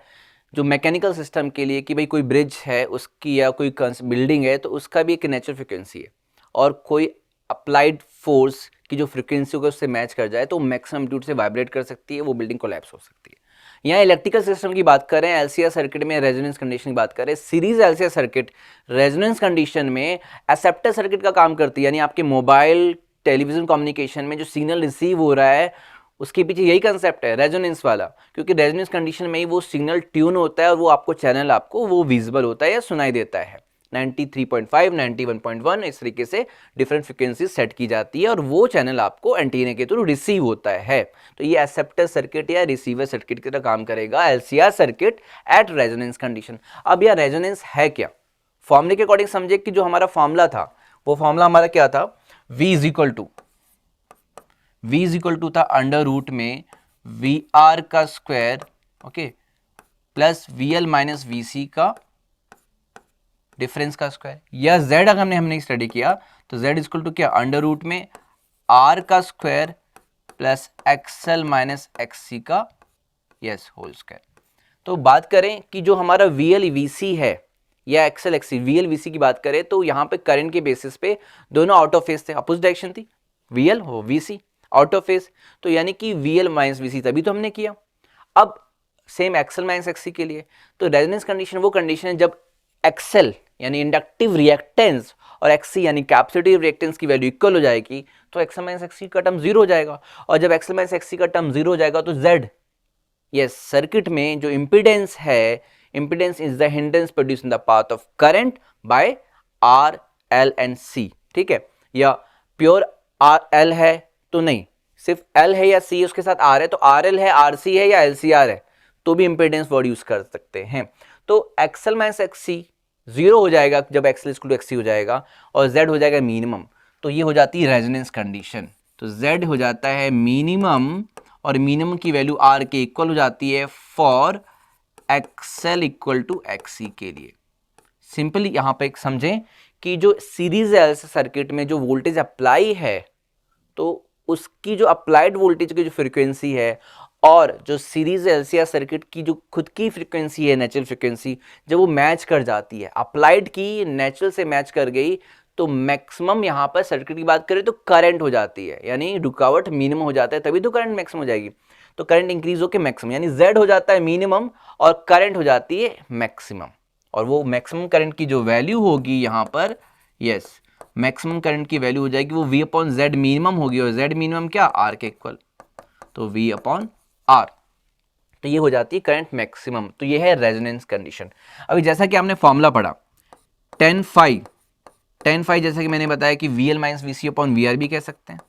Speaker 1: जो मैकेनिकल सिस्टम के लिए कि भाई कोई ब्रिज है उसकी या कोई बिल्डिंग है तो उसका भी एक नेचुरल फ्रिक्वेंसी है, और कोई अप्लाइड फोर्स की जो फ्रिक्वेंसी को उससे मैच कर जाए तो मैक्सिमम एम्पलीट्यूड से वाइब्रेट कर सकती है, वो बिल्डिंग कोलैप्स हो सकती है। यहाँ इलेक्ट्रिकल सिस्टम की बात करें, एलसीआर सर्किट में रेजोनेंस कंडीशन की बात करें, series LCR circuit resonance condition में एक्सेप्टर सर्किट का काम करती है, यानी आपके मोबाइल टेलीविजन कम्युनिकेशन में जो सिग्नल रिसीव हो रहा है उसके पीछे यही कंसेप्ट है रेजोनेंस वाला, क्योंकि रेजोनेंस कंडीशन में ही वो सिग्नल ट्यून होता है और वो आपको चैनल आपको वो विजिबल होता है या सुनाई देता है। 93.5, 91.1 इस तरीके से डिफरेंट फ्रिक्वेंसीज सेट की जाती है और वो चैनल आपको एंटीना के थ्रू रिसीव होता है। तो ये एक्सेप्टर सर्किट या रिसीवर सर्किट की तरह काम करेगा LCR circuit at resonance condition. अब यह रेजोनेंस है क्या, फॉर्मूले के अकॉर्डिंग समझे कि जो हमारा फॉर्मूला था वो फॉर्मूला हमारा क्या था, V इज इक्वल टू था अंडर रूट में VR का square, okay, plus VL minus VC का डिफरेंस का स्क्वायर, या Z अगर हमने स्टडी किया तो Z इक्वल टू क्या, अंडर रूट में R का square plus XL minus XC का यस होल स्क्वायर। तो बात करें कि जो हमारा VL VC है या XL XC, VL VC की बात करें तो यहाँ पे करंट के बेसिस पे दोनों आउट ऑफ फेज थे, अपोजिट डायरेक्शन थी, VL हो VC आउट ऑफ फेज, तो यानी कि VL माइनस VC तभी तो हमने किया। अब सेम XL माइनस XC के लिए तो रेजोनेंस कंडीशन वो कंडीशन है जब XL यानी इंडक्टिव रिएक्टेंस और XC यानी कैपेसिटिव रिएक्टेंस की वैल्यू इक्वल हो जाएगी तो XL माइनस XC का टर्म जीरो हो जाएगा, और जब XL माइनस XC का टर्म जीरो हो जाएगा तो Z यस सर्किट में जो इम्पीडेंस है, impedance is the hindrance produce in the path of current bye R, L and C, ठीक है, या प्योर L है तो नहीं, सिर्फ L है या C उसके साथ R है तो RL है, RC है या LCR है तो भी इम्पीडेंस वर्ड यूज कर सकते हैं। तो XL माइनस XC जीरो हो जाएगा जब XL इक्वल टू XC हो जाएगा और Z हो जाएगा मिनिमम, तो ये हो जाती है रेजोनेंस कंडीशन, तो Z हो जाता है मिनिमम और मिनिमम की वैल्यू आर के इक्वल हो जाती है for XL equal to XC के लिए। सिंपली यहां पे एक समझें कि जो सीरीज एलसी सर्किट में जो वोल्टेज अप्लाई है, तो उसकी जो अप्लाइड वोल्टेज की जो फ्रीक्वेंसी है और जो सीरीज एलसीआर सर्किट की जो खुद की फ्रीक्वेंसी है, नेचुरल फ्रीक्वेंसी, जब वो मैच कर जाती है, अप्लाइड की नेचुरल से मैच कर गई, तो मैक्सिमम यहां पर सर्किट की बात करें तो करंट हो जाती है, यानी रुकावट मिनिमम हो जाता है, तभी तो करंट मैक्सिमम हो जाएगी। तो करंट इंक्रीज होकर मैक्सिमम, यानी जेड हो जाता है मिनिमम और करंट हो जाती है मैक्सिमम। और वो मैक्सिमम करंट की जो वैल्यू होगी यहां पर, यस, मैक्सिमम करंट की वैल्यू हो जाएगी वो V अपॉन जेड मिनिमम होगी, और जेड मिनिमम क्या, आर के इक्वल, तो V अपॉन आर, तो ये हो जाती है करंट मैक्सिमम। तो ये है रेजोनेंस कंडीशन। अभी जैसा कि आपने फॉर्मूला पढ़ा tan फाई, जैसा कि मैंने बताया कि VL minus VC upon VR भी कह सकते हैं,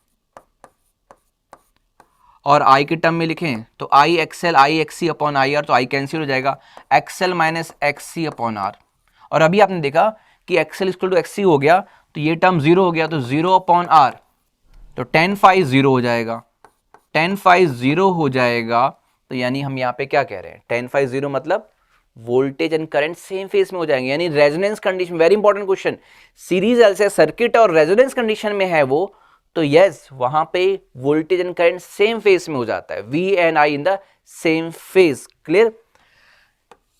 Speaker 1: और I के टर्म में लिखें तो I XL I XC upon IR, तो I कैंसिल हो जाएगा, XL minus XC upon R। और अभी आपने देखा कि XL इक्वल टू XC हो गया, तो ये टर्म जीरो हो गया, तो 0 अपॉन R, तो tan फाई जीरो हो जाएगा, tan फाई जीरो हो जाएगा। तो यानी हम यहाँ पे क्या कह रहे हैं, tan फाई जीरो मतलब voltage and current same phase में हो जाएंगे, यानी resonance condition, very important question, series LC circuit और रेजोनेंस कंडीशन में है वो, तो यस वहां पे voltage and current same phase में हो जाता है, V and I in the same phase, clear.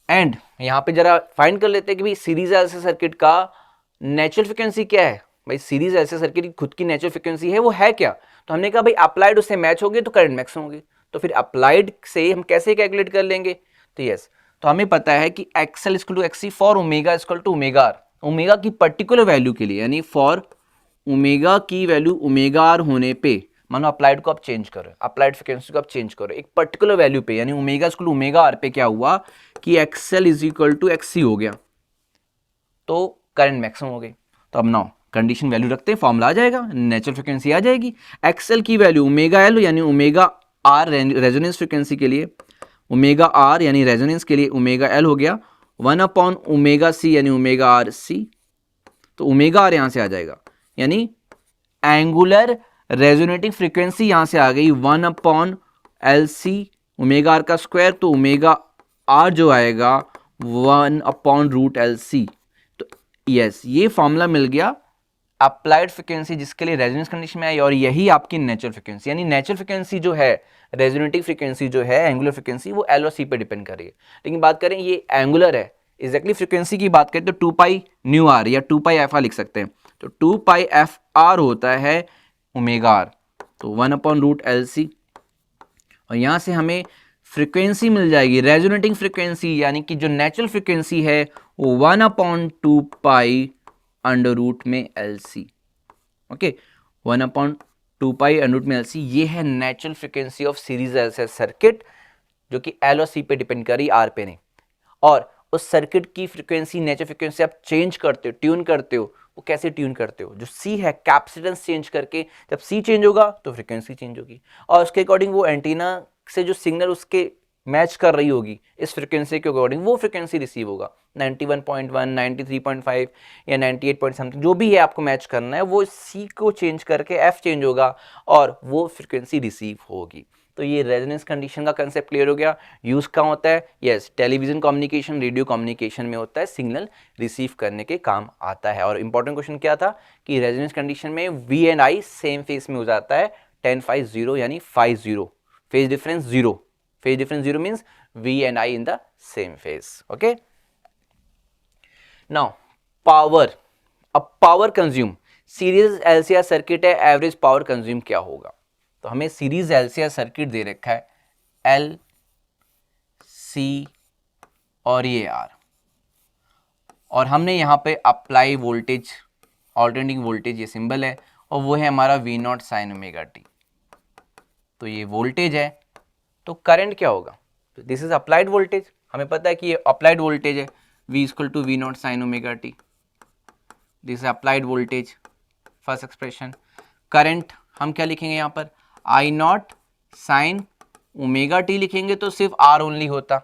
Speaker 1: And यहां पे जरा फाइंड कर लेते हैं कि भाई सीरीज एलसी सर्किट का नेचुरल फ्रीक्वेंसी क्या है। भाई सीरीज एलसी सर्किट की खुद की नेचुरल फ्रीक्वेंसी है, वो है क्या, तो हमने कहा भाई अप्लाइड उससे मैच होगी तो करंट मैक्सिमम होगी, तो फिर अप्लाइड से हम कैसे कैलकुलेट कर लेंगे, तो यस, तो हमें पता है कि XL equal to XC for omega equal to omega R, omega की पर्टिकुलर वैल्यू के लिए, यानी फॉर ओमेगा की वैल्यू ओमेगा आर होने पे, मानो अप्लाइड को आप चेंज करो, अप्लाइड फ्रीक्वेंसी को आप चेंज करो एक पर्टिकुलर वैल्यू पे, यानी omega equal to omega R पे क्या हुआ कि XL is equal to XC हो गया, तो करंट मैक्सिमम हो गई। तो अब नाउ कंडीशन वैल्यू रखते हैं, फॉर्मूला आ जाएगा, नेचुरल फ्रीक्वेंसी आ जाएगी, XL की वैल्यू ओमेगा एल यानी ओमेगा आर रेजोनेंस फ्रीक्वेंसी के लिए, ओमेगा आर यानी रेजोनेंस के लिए ओमेगा एल हो गया, 1 अपॉन ओमेगा सी यानी ओमेगा आर सी, तो ओमेगा आर यहां से आ जाएगा, यानी एंगुलर रेजोनेटिंग फ्रीक्वेंसी यहां से आ गई 1 upon L C omega R का स्क्वायर, तो ओमेगा आर जो आएगा 1 अपॉन रूट एल सी। तो यस, ये फॉर्मूला मिल गया अप्लाइड फ्रीक्वेंसी जिसके लिए रेजोनेंस कंडीशन में आई, और यही आपकी नेचुरल फ्रीक्वेंसी, यानी नेचुरल फ्रीक्वेंसी जो है, रेजोनेटिव फ्रीक्वेंसी जो है, एंगुलर फ्रीक्वेंसी, वो एल और सी पे डिपेंड कर रही है। लेकिन बात करें ये एंगुलर है, एग्जैक्टली फ्रीक्वेंसी की बात करें तो 2 पाई न्यू आर या 2 पाई एफ आर लिख सकते हैं, तो 2 पाई एफ आर होता है ओमेगा आर, तो 1 अपॉन रूट एल सी, और यहां से हमें फ्रीक्वेंसी मिल जाएगी रेजोनेटिंग फ्रीक्वेंसी, यानी कि जो नेचुरल फ्रीक्वेंसी है वो 1 अपॉन 2 पाई अंडर रूट में L C, okay, 1 upon 2 pi under root में एल सी, ये है natural frequency of series LC circuit, जो कि एल और सी पे डिपेंड कर रही, आर पे नहीं। और उस सर्किट की फ्रीक्वेंसी, नेचुरल फ्रीक्वेंसी आप चेंज करते हो, ट्यून करते हो, वो कैसे ट्यून करते हो, जो सी है कैपेसिटेंस चेंज करके, जब सी चेंज होगा तो फ्रीक्वेंसी चेंज होगी, और उसके अकॉर्डिंग वो एंटीना से जो सिग्नल उसके मैच कर रही होगी इस फ्रीक्वेंसी के अकॉर्डिंग, वो फ्रीक्वेंसी रिसीव होगा, 91.1, 93.5 या 98 पॉइंट समथिंग, जो भी है आपको मैच करना है, वो सी को चेंज करके एफ चेंज होगा और वो फ्रीक्वेंसी रिसीव होगी। तो ये रेजोनेंस कंडीशन का कंसेप्ट क्लियर हो गया। यूज कहाँ होता है, yes, television communication, radio communication में होता है, सिग्नल रिसीव करने के काम आता है। और इंपॉर्टेंट क्वेश्चन क्या था कि रेजोनेंस कंडीशन में V and I same phase में हो जाता है, tan phi 0 यानी phi 0, phase difference 0, phase difference 0 means V and I in the same phase, okay. Now power, अब power consume, series LCR circuit है, एवरेज पावर कंज्यूम क्या होगा, तो हमें सीरीज एलसीआर सर्किट दे रखा है एल सी और ये आर, और हमने यहां पे अप्लाई वोल्टेज, ऑल्टरनेटिंग वोल्टेज ये सिंबल है, और वो है हमारा V naught sine omega T, तो ये वोल्टेज है, तो करंट क्या होगा, तो दिस इज अप्लाइड वोल्टेज, हमें पता है कि ये अप्लाइड वोल्टेज है, V equal to V naught sine omega T, this is applied voltage, first expression. Current हम क्या लिखेंगे यहाँ पर, I naught sine omega T लिखेंगे तो सिर्फ आर ओनली होता,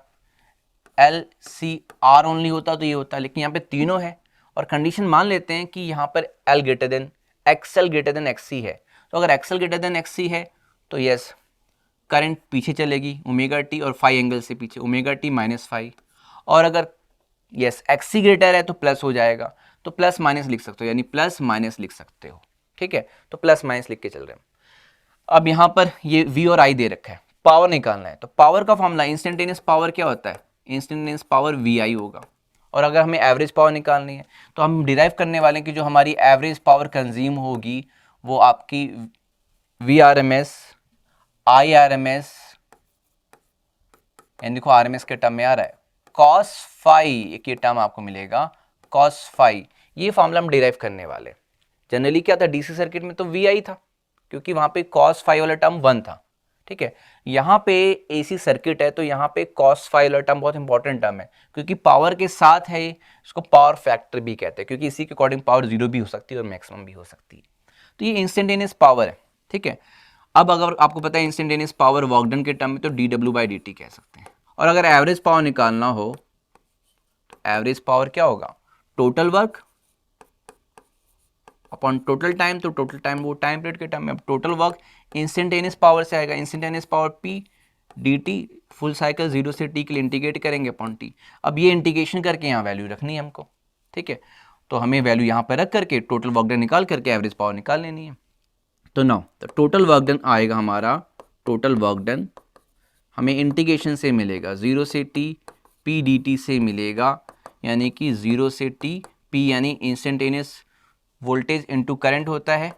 Speaker 1: एल सी आर ओनली होता तो ये होता, लेकिन यहाँ पे तीनों है, और कंडीशन मान लेते हैं कि यहाँ पर L greater than XL greater than XC है, तो अगर एक्सएल ग्रेटर देन एक्सी है तो यस करंट पीछे चलेगी ओमेगा टी और फाई एंगल से पीछे ओमेगा टी माइनस फाई, और अगर यस एक्सी ग्रेटर है तो प्लस हो जाएगा, तो प्लस माइनस लिख सकते हो, यानी प्लस माइनस लिख सकते हो, ठीक है। तो प्लस माइनस लिख के चल रहे हैं। अब यहाँ पर ये V और I दे रखा है, पावर निकालना है, तो पावर का फॉर्मूला इंस्टेंटेनियस पावर क्या होता है, इंस्टेंटेनियस पावर VI होगा। और अगर हमें एवरेज पावर निकालनी है तो हम डिराइव करने वाले हैं कि जो हमारी एवरेज पावर कंज्यूम होगी वो आपकी VRMS IRMS, यानी देखो RMS के टर्म में आ रहा है cos फाई, एक ये टर्म आपको मिलेगा cos फाई, ये फॉर्मूला हम डिराइव करने वाले। जनरली क्या था डीसी सर्किट में तो VI था, क्योंकि वहां पे cos फाई वाला टर्म 1 था, ठीक है। यहाँ पे एसी सर्किट है तो यहाँ पे cos फाई वाला टर्म बहुत इंपॉर्टेंट टर्म है, क्योंकि पावर के साथ है, इसको पावर फैक्टर भी कहते हैं, क्योंकि इसी के अकॉर्डिंग पावर 0 भी हो सकती है और मैक्सिमम भी हो सकती है। तो ये इंस्टेंटेनियस पावर है, ठीक है। अब अगर आपको पता है इंस्टेंटेनियस पावर वर्क डन के टर्म में तो dW/dt कह सकते हैं। और अगर एवरेज पावर निकालना हो तो एवरेज पावर क्या होगा, total work upon total time, तो टोटल टाइम वो टाइम पीरियड के टर्म में, अब टोटल वर्क इंस्टेंटेनियस पावर से आएगा, instantaneous power P dt, full cycle 0 से t के लिए इंटीग्रेट करेंगे अपॉन t। अब ये इंटीग्रेशन करके यहाँ वैल्यू रखनी है हमको, ठीक है। तो हमें वैल्यू यहाँ पर रख करके टोटल वर्क डन निकाल करके एवरेज पावर निकाल लेनी है। तो नाउ तो टोटल वर्क डन आएगा हमारा, टोटल वर्क डन हमें इंटीग्रेशन से मिलेगा 0 से t p dt से मिलेगा, यानी कि 0 से t p यानी इंस्टेंटेनियस वोल्टेज इनटू करंट होता है,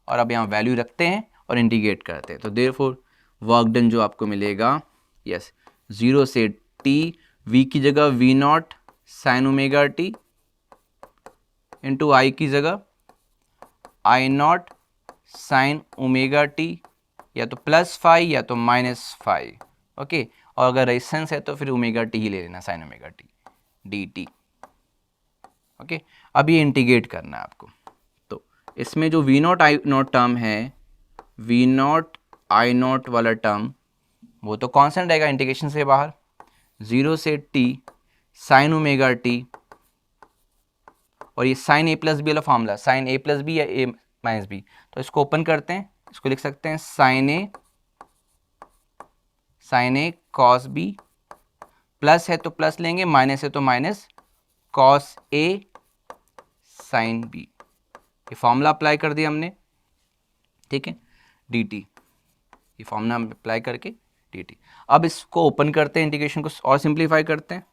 Speaker 1: और अब यहाँ वैल्यू रखते हैं और इंटीग्रेट करते हैं, तो देयरफॉर वर्क डन जो आपको मिलेगा, यस 0 से t, v की जगह v naught sine omega T into I की जगह I naught sine omega t, या तो प्लस फाई या तो माइनस फाई, ओके। और अगर रेजिस्टेंस है तो फिर ओमेगा टी ही ले लेना, sine omega T D T, okay. अब ये इंटीग्रेट करना है आपको, तो इसमें जो V naught I naught term है, वी नॉट आई नॉट वाला टर्म वो तो कांस्टेंट रहेगा इंटीग्रेशन से बाहर, 0 से टी साइन ओमेगा टी, और ये साइन ए प्लस बी वाला फॉर्मूला, साइन ए प्लस बी या ए माइनस बी, तो इसको ओपन करते हैं, इसको लिख सकते हैं साइन ए कॉस बी, प्लस है तो प्लस लेंगे, माइनस है तो minus cos A sine B, ये फॉर्मूला अप्लाई कर दिया हमने, ठीक है, डी टी, ये फॉर्मूला अप्लाई करके डी टी। अब इसको ओपन करते हैं, इंटीग्रेशन को और सिंप्लीफाई करते हैं,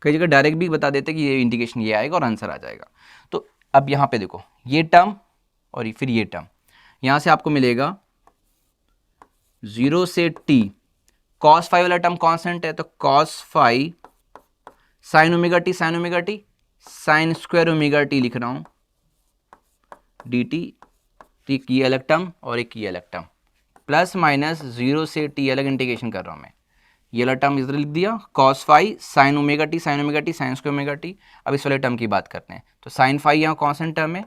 Speaker 1: कई जगह डायरेक्ट भी बता देते कि ये इंटीग्रेशन ये आएगा और आंसर आ जाएगा। तो अब यहाँ पे देखो ये टर्म और फिर ये टर्म, यहाँ से आपको मिलेगा 0 से t, cos फाई वाला टर्म कांस्टेंट है तो cos phi sine omega T, sine omega T sine square omega T लिख रहा हूँ डी टी, एक ये अलग टर्म और एक ये अलग टर्म, प्लस माइनस 0 से t अलग इंटीग्रेशन कर रहा हूँ मैं, ये वाला टर्म इधर लिख दिया cos phi sine omega T, sine omega T sine square omega T. अब इस वाले टर्म की बात करते हैं, तो साइन फाई यहाँ कांस्टेंट टर्म है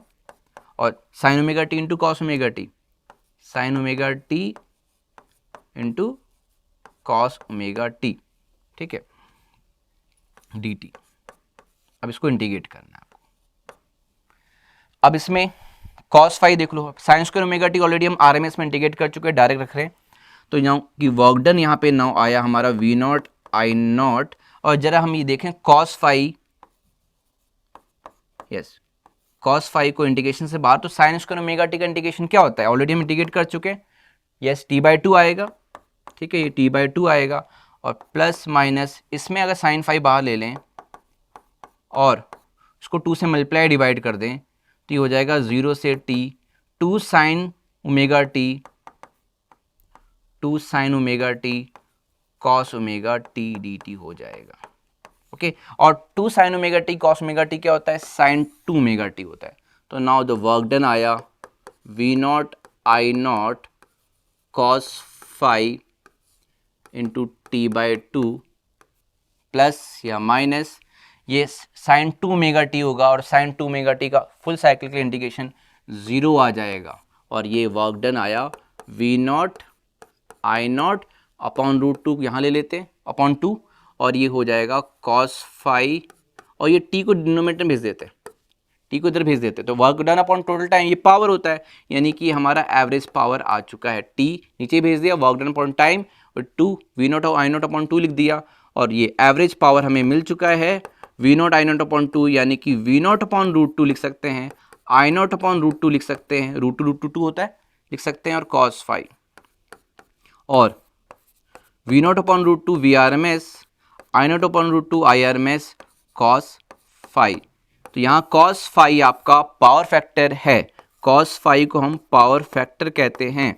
Speaker 1: और sine omega T into cos omega T, sine omega T into cos omega T, ठीक है, डी टी। अब इसको इंटीग्रेट करना है आपको। अब इसमें कॉस फाई देख लो, sine square omega t already हम आरएमएस में इंटीग्रेट कर चुके हैं, डायरेक्ट रख रहे हैं, तो यहाँ की वर्क डन यहाँ पे नाउ आया हमारा वी नॉट आई नॉट, और जरा हम ये देखें cos phi, yes cos phi को इंटीग्रेशन से बाहर, तो साइन स्क्वायर ओमेगा टी का इंटीग्रेशन क्या होता है, ऑलरेडी हम इंटीग्रेट कर चुके हैं, यस t/2 आएगा, ठीक है, ये t/2 आएगा, और प्लस माइनस इसमें अगर साइन फाई बाहर ले लें और उसको 2 से मल्टीप्लाई डिवाइड कर दें तो ये हो जाएगा 0 से t 2 sign omega T, 2 sign omega T cos omega T D T हो जाएगा, ओके। और 2 sign omega T cos omega T क्या होता है, साइन 2 ओमेगा टी होता है। तो नाउ द वर्क डन आया V naught I naught cos phi into t/2 plus या माइनस ये साइन 2 ओमेगा टी होगा, और साइन 2 ओमेगा टी का फुल साइकिल के इंटीग्रेशन 0 आ जाएगा, और ये वर्क डन आया V naught I naught upon √2 यहाँ ले लेते हैं अपॉन 2, और ये हो जाएगा कॉस फाई, और ये t को डिनोमिनेटर में भेज देते हैं, टी को इधर भेज देते हैं, तो work done upon total time, ये पावर होता है, यानी कि हमारा एवरेज पावर आ चुका है। टी नीचे भेज दिया, वर्क डन अपॉन टाइम, और 2 V naught I naught upon 2 लिख दिया, और ये एवरेज पावर हमें मिल चुका है V naught I naught upon 2, यानी कि वी नॉट अपॉन रूट 2 लिख सकते हैं, आई नॉट अपॉन रूट 2 लिख सकते हैं, रूट टू टू होता है लिख सकते हैं, और कॉस फाइव, और V naught upon root 2 V R M S, I naught upon root 2 I R M S cos phi. तो यहाँ कॉस फाइव आपका पावर फैक्टर है, कॉस फाइव को हम पावर फैक्टर कहते हैं,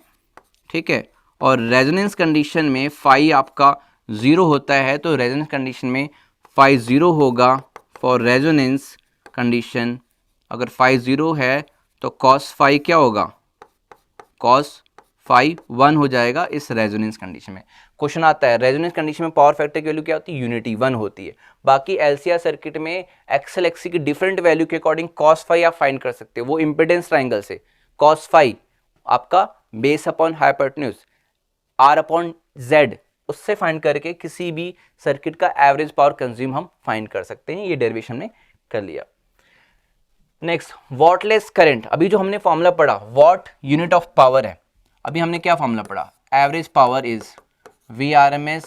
Speaker 1: ठीक है। और रेजोनेंस कंडीशन में फाइव आपका 0 होता है, तो रेजोनेंस कंडीशन में फाइव 0 होगा फॉर रेजोनेंस कंडीशन। अगर फाइव 0 है तो कॉस फाइव क्या होगा, कॉस फाइव 1 हो जाएगा इस रेजोनेंस कंडीशन में। क्वेश्चन आता है रेजोनेंस कंडीशन में पावर फैक्टर की वैल्यू क्या होती है, यूनिटी 1 होती है। बाकी एलसीआर सर्किट में एक्सल एक्सी की डिफरेंट वैल्यू के अकॉर्डिंग कॉस फाइव आप फाइंड कर सकते हो, वो इंपेडेंस ट्राइंगल से कॉस फाइव आपका base upon hypotenuse R upon Z, उससे फाइंड करके किसी भी सर्किट का एवरेज पावर कंज्यूम हम फाइंड कर सकते हैं। ये डेरिवेशन में कर लिया। नेक्स्ट वॉटलेस करंट, अभी जो हमने फॉर्मूला पढ़ा वॉट यूनिट ऑफ पावर है, अभी हमने क्या फॉर्मूला पढ़ा, average power is V R M S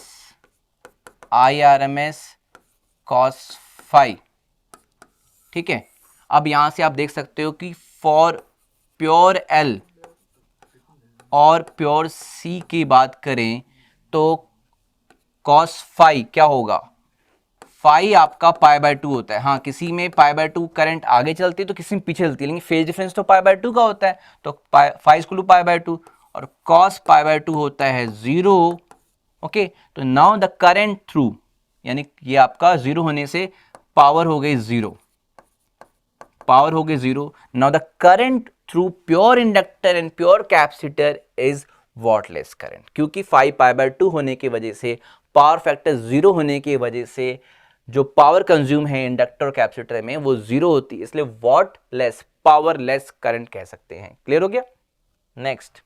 Speaker 1: I R M S cos phi, ठीक है। अब यहां से आप देख सकते हो कि फॉर प्योर एल और प्योर सी की बात करें तो कॉस फाइव क्या होगा, फाइव आपका पाई बाय 2 होता है। हाँ, किसी में पाई बाय 2 करंट आगे चलती है तो किसी में पीछे चलती है, लेकिन फेज डिफरेंस तो पाई बाय 2 का होता है, तो phi equal to pi by 2, और कॉस पाई बाय 2 होता है 0। ओके, तो नाउ द करंट थ्रू, यानी ये आपका 0 होने से पावर हो गई 0, पावर हो गई 0। Now the current through pure inductor and pure capacitor is wattless current, क्योंकि 5 पाई बाय 2 होने की वजह से, पावर फैक्टर 0 होने की वजह से जो पावर कंज्यूम है इंडक्टर और कैपेसिटर में वो 0 होती है, इसलिए वॉटलेस पावरलेस करंट कह सकते हैं। क्लियर हो गया। Next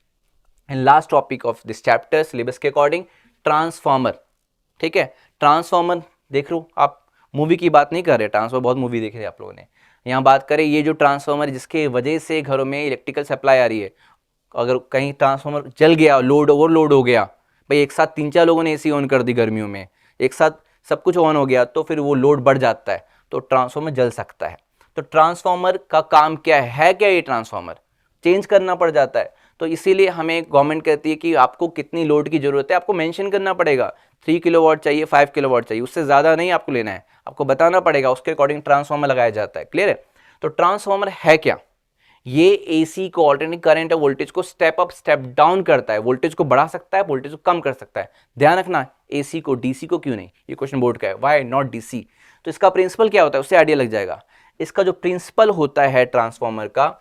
Speaker 1: and last topic of this chapter syllabus के अकॉर्डिंग, ट्रांसफॉर्मर, ठीक है। ट्रांसफॉर्मर देख लो, आप मूवी की बात नहीं कर रहे, ट्रांसफॉर्मर बहुत मूवी देखे आप लोगों ने, यहाँ बात करें ये जो ट्रांसफॉर्मर जिसके वजह से घरों में इलेक्ट्रिकल सप्लाई आ रही है, अगर कहीं ट्रांसफॉर्मर जल गया, लोड ओवरलोड हो गया, भाई एक साथ 3-4 लोगों ने एसी ऑन कर दी गर्मियों में, एक साथ सब कुछ ऑन हो गया, तो फिर वो लोड बढ़ जाता है, तो ट्रांसफॉर्मर जल सकता है। तो ट्रांसफॉर्मर का काम क्या है क्या, ये ट्रांसफॉर्मर चेंज करना पड़ जाता है, तो इसीलिए हमें गवर्नमेंट कहती है कि आपको कितनी लोड की जरूरत है, आपको मेंशन करना पड़ेगा, 3 किलोवाट चाहिए, 5 किलोवाट चाहिए, उससे ज़्यादा नहीं आपको लेना है, आपको बताना पड़ेगा, उसके अकॉर्डिंग ट्रांसफॉर्मर लगाया जाता है। क्लियर है। तो ट्रांसफॉर्मर है क्या, ये एसी को, ऑल्टरनेटिंग करंट और वोल्टेज को स्टेप अप स्टेप डाउन करता है, वोल्टेज को बढ़ा सकता है, वोल्टेज को कम कर सकता है। ध्यान रखना, एसी को, डीसी को क्यों नहीं, ये क्वेश्चन बोर्ड का है, व्हाई नॉट डीसी। तो इसका प्रिंसिपल क्या होता है, उससे आइडिया लग जाएगा। इसका जो प्रिंसिपल होता है ट्रांसफॉर्मर का,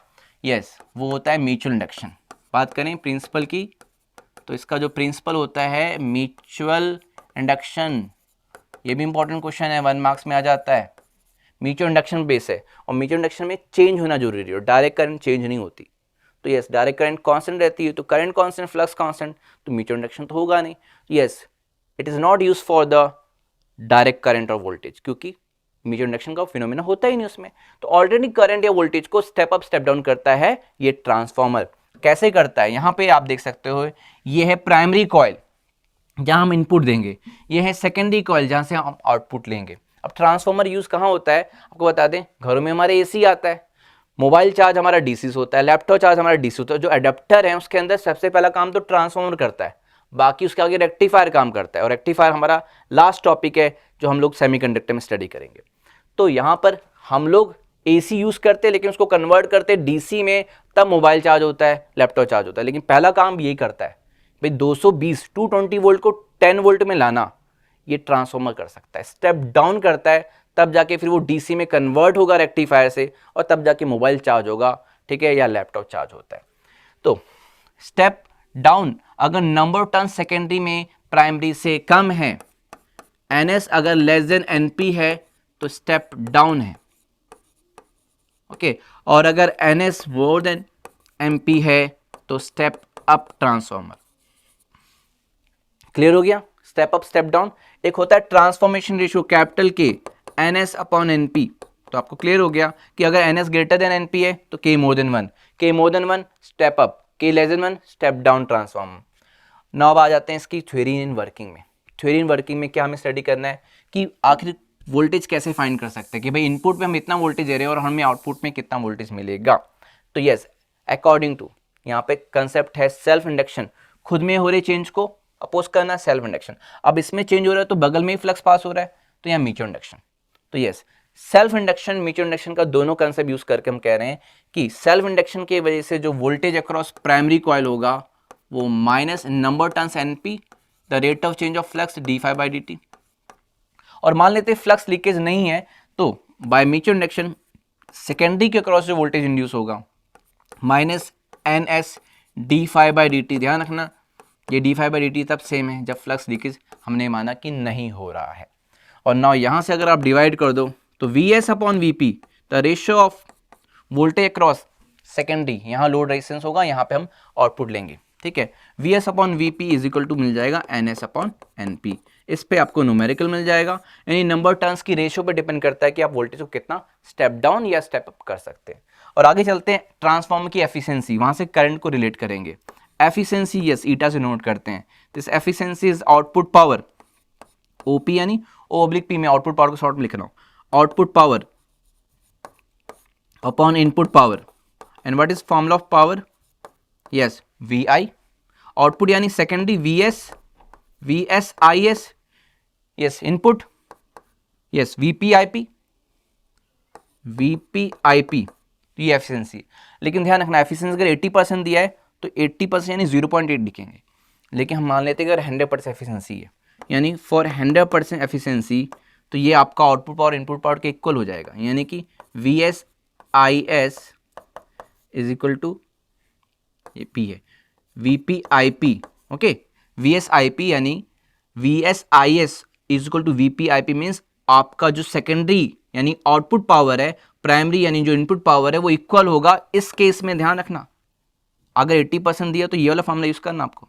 Speaker 1: यस, वो होता है म्यूचुअल इंडक्शन। बात करें प्रिंसिपल की, तो इसका जो प्रिंसिपल होता है म्यूचुअल इंडक्शन, ये भी इंपॉर्टेंट क्वेश्चन है, 1 मार्क्स में आ जाता है। म्यूचुअल इंडक्शन बेस है, और म्यूचुअल इंडक्शन में चेंज होना जरूरी है, डायरेक्ट करंट चेंज नहीं होती। तो यस, डायरेक्ट करंट कांस्टेंट रहती है, तो करंट कांस्टेंट, फ्लक्स कांस्टेंट, तो म्यूचुअल इंडक्शन तो होगा नहीं। Yes, it is not use for the direct current और वोल्टेज, क्योंकि म्यूचुअल इंडक्शन का फिनोमेना होता ही नहीं उसमें। तो ऑल्टरनेटिंग करंट या वोल्टेज को स्टेप अप स्टेप डाउन करता है ये ट्रांसफॉर्मर। कैसे करता है, यहाँ पे आप देख सकते हो, ये है प्राइमरी कॉइल जहां हम इनपुट देंगे, ये है सेकेंडरी कॉइल जहां से हम आउटपुट लेंगे। अब ट्रांसफॉर्मर यूज कहाँ होता है, आपको बता दें, घरों में हमारे एसी आता है, मोबाइल चार्ज हमारा डीसी से होता है, लैपटॉप चार्ज हमारा डीसी होता है, जो अडेप्टर है उसके अंदर सबसे पहला काम तो ट्रांसफॉर्मर करता है, बाकी उसके आगे रेक्टिफायर काम करता है, और रेक्टिफायर हमारा लास्ट टॉपिक है जो हम लोग सेमीकंडक्टर में स्टडी करेंगे। तो यहाँ पर हम लोग एसी यूज करते हैं, लेकिन उसको कन्वर्ट करते डीसी में, तब मोबाइल चार्ज होता है, लैपटॉप चार्ज होता है, लेकिन पहला काम यही करता है भाई 220 वोल्ट को 10 वोल्ट में लाना, ये ट्रांसफॉर्मर कर सकता है। स्टेप डाउन करता है, तब जाके फिर वो डीसी में कन्वर्ट होगा रेक्टिफायर से, और तब जाके मोबाइल चार्ज होगा, ठीक है, या लैपटॉप चार्ज होता है। तो स्टेप डाउन, अगर नंबर ऑफ टर्न सेकेंडरी में प्राइमरी से कम है, एनएस अगर लेस देन एनपी है तो स्टेप डाउन है, ओके, और अगर एनएस मोर देन एमपी है तो स्टेप अप ट्रांसफॉर्मर। क्लियर हो गया, स्टेप अप स्टेप डाउन। एक होता है ट्रांसफॉर्मेशन रेशियो कैपिटल के, एनएस अपॉन एनपी, तो आपको क्लियर हो गया कि अगर NS ग्रेटर देन NP है तो K more than 1, K more than 1 step up, K less than 1 step down transformer. Now अब आ जाते हैं इसकी थ्योरी इन वर्किंग में। थ्योरी इन वर्किंग में क्या हमें स्टडी करना है कि आखिर वोल्टेज कैसे फाइंड कर सकते हैं कि भाई इनपुट पे हम इतना वोल्टेज दे रहे हैं और हमें आउटपुट में कितना वोल्टेज मिलेगा। तो यस, अकॉर्डिंग टू यहाँ पे कंसेप्ट है सेल्फ इंडक्शन, खुद में हो रहे चेंज को अपोज करना, सेल्फ इंडक्शन। अब इसमें चेंज हो रहा है तो बगल में ही फ्लक्स पास हो रहा है, तो यहाँ म्यूचुअल इंडक्शन। तो yes, self induction mutual induction का दोनों कंसेप्ट यूज करके हम कह रहे हैं कि सेल्फ इंडक्शन की वजह से जो वोल्टेज अक्रॉस प्राइमरी कॉइल होगा वो minus number turns NP, the rate of change of flux d∅dt। और मान लेते हैं फ्लक्स लीकेज नहीं है तो बाय म्यूचुअल इंडक्शन सेकेंडरी के अक्रॉस जो वोल्टेज इंड्यूस होगा माइनस NS d∅dt। ध्यान रखना ये d∅dt तब सेम है जब फ्लक्स लीकेज हमने माना कि नहीं हो रहा है। और नाउ यहाँ से अगर आप डिवाइड कर दो तो VS upon VP, the ratio of voltage across secondary, यहाँ लोड रेजिस्टेंस होगा, यहाँ पे हम आउटपुट लेंगे, ठीक है। VS upon VP is equal to मिल जाएगा NS अपॉन NP। इस पे आपको न्यूमेरिकल मिल जाएगा, यानी नंबर टर्न्स की रेशियो पे डिपेंड करता है कि आप वोल्टेज को कितना स्टेप डाउन या स्टेप अप कर सकते हैं। और आगे चलते हैं ट्रांसफार्मर की एफिशिएंसी, वहां से करंट को रिलेट करेंगे। एफिशिएंसी यस ईटा से नोट करते हैं। This efficiency is output power, OP यानी O/P में आउटपुट पावर को शॉर्ट में लिख रहा हूं, output power upon input power. And what is formula of power? Yes VI। Output यानी secondary VS/IS, yes input yes VP/IP। तो ये एफिशिएंसी। लेकिन ध्यान रखना एफिशिएंसी अगर 80% दिया है तो 80% यानी 0.8 लिखेंगे, लेकिन हम मान लेते हैं अगर 100% एफिशिएंसी है, यानी फॉर 100% एफिशिएंसी तो ये आपका आउटपुट पावर इनपुट पावर के इक्वल हो जाएगा, यानी कि VS/IS इज इक्वल टू ये P है VP/IP। ओके, VS/IP यानी VS/IS is equal to VP/IP means आपका जो सेकेंडरी यानी आउटपुट पावर है, प्राइमरी यानी जो इनपुट पावर है वो इक्वल होगा। इस केस में ध्यान रखना अगर 80% दिया तो ये वाला फॉर्मूला यूज करना, आपको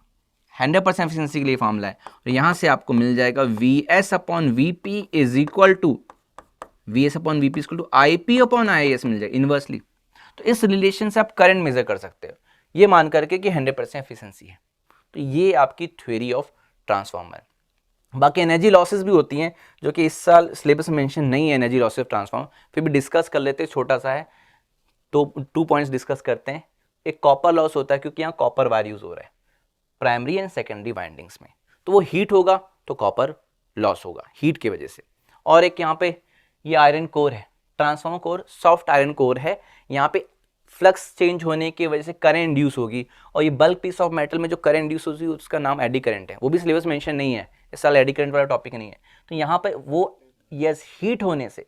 Speaker 1: 100% एफिशिएंसी के लिए फॉर्मूला है। तो यहां से आपको मिल जाएगा VS upon VP is equal to IP upon IS मिल जाएगा इनवर्सली। तो इस रिलेशन से आप करंट मेजर कर सकते हो ये मान करके कि 100% एफिशिएंसी है। तो ये आपकी थ्योरी ऑफ ट्रांसफार्मर। बाकी एनर्जी लॉसेस भी होती हैं जो कि इस साल सिलेबस में मेंशन नहीं है, एनर्जी लॉसेस ऑफ ट्रांसफार्मर, फिर भी डिस्कस कर लेते हैं, छोटा सा है तो 2 पॉइंट्स डिस्कस करते हैं। एक कॉपर लॉस होता है क्योंकि यहाँ कॉपर वायर यूज हो रहा है प्राइमरी एंड सेकेंडरी वाइंडिंग्स में, तो वो हीट होगा तो कॉपर लॉस होगा हीट की वजह से। और एक यहाँ पे ये आयरन कोर है, transformer core soft iron core है, यहाँ पे फ्लक्स चेंज होने की वजह से करंट इंड्यूस होगी, और ये बल्क पीस ऑफ मेटल में जो करंट इंड्यूस होगी उसका नाम एडी करंट है, वो भी सिलेबस मेंशन नहीं है इस साल, एडी करंट वाला टॉपिक नहीं है। तो यहाँ पे वो यस हीट होने से,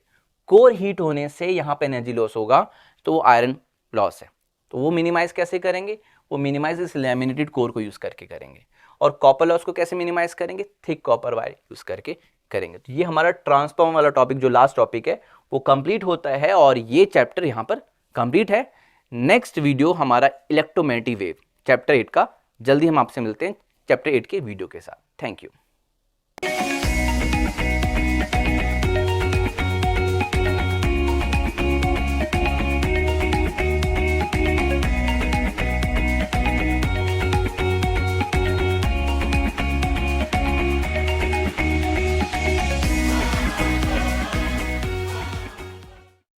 Speaker 1: कोर हीट होने से यहाँ पे एनर्जी लॉस होगा, तो वो आयरन लॉस है। तो वो मिनिमाइज कैसे करेंगे? वो मिनिमाइज इस लैमिनेटेड कोर को यूज करके करेंगे। और कॉपर लॉस को कैसे मिनिमाइज करेंगे? थिक कॉपर वायर यूज करके करेंगे। तो ये हमारा ट्रांसफार्मर वाला टॉपिक जो लास्ट टॉपिक है वो कंप्लीट होता है, और ये चैप्टर यहाँ पर कंप्लीट है। नेक्स्ट वीडियो हमारा इलेक्ट्रोमैग्नेटिक वेव चैप्टर 8 का, जल्दी हम आपसे मिलते हैं चैप्टर 8 के वीडियो के साथ। Thank you.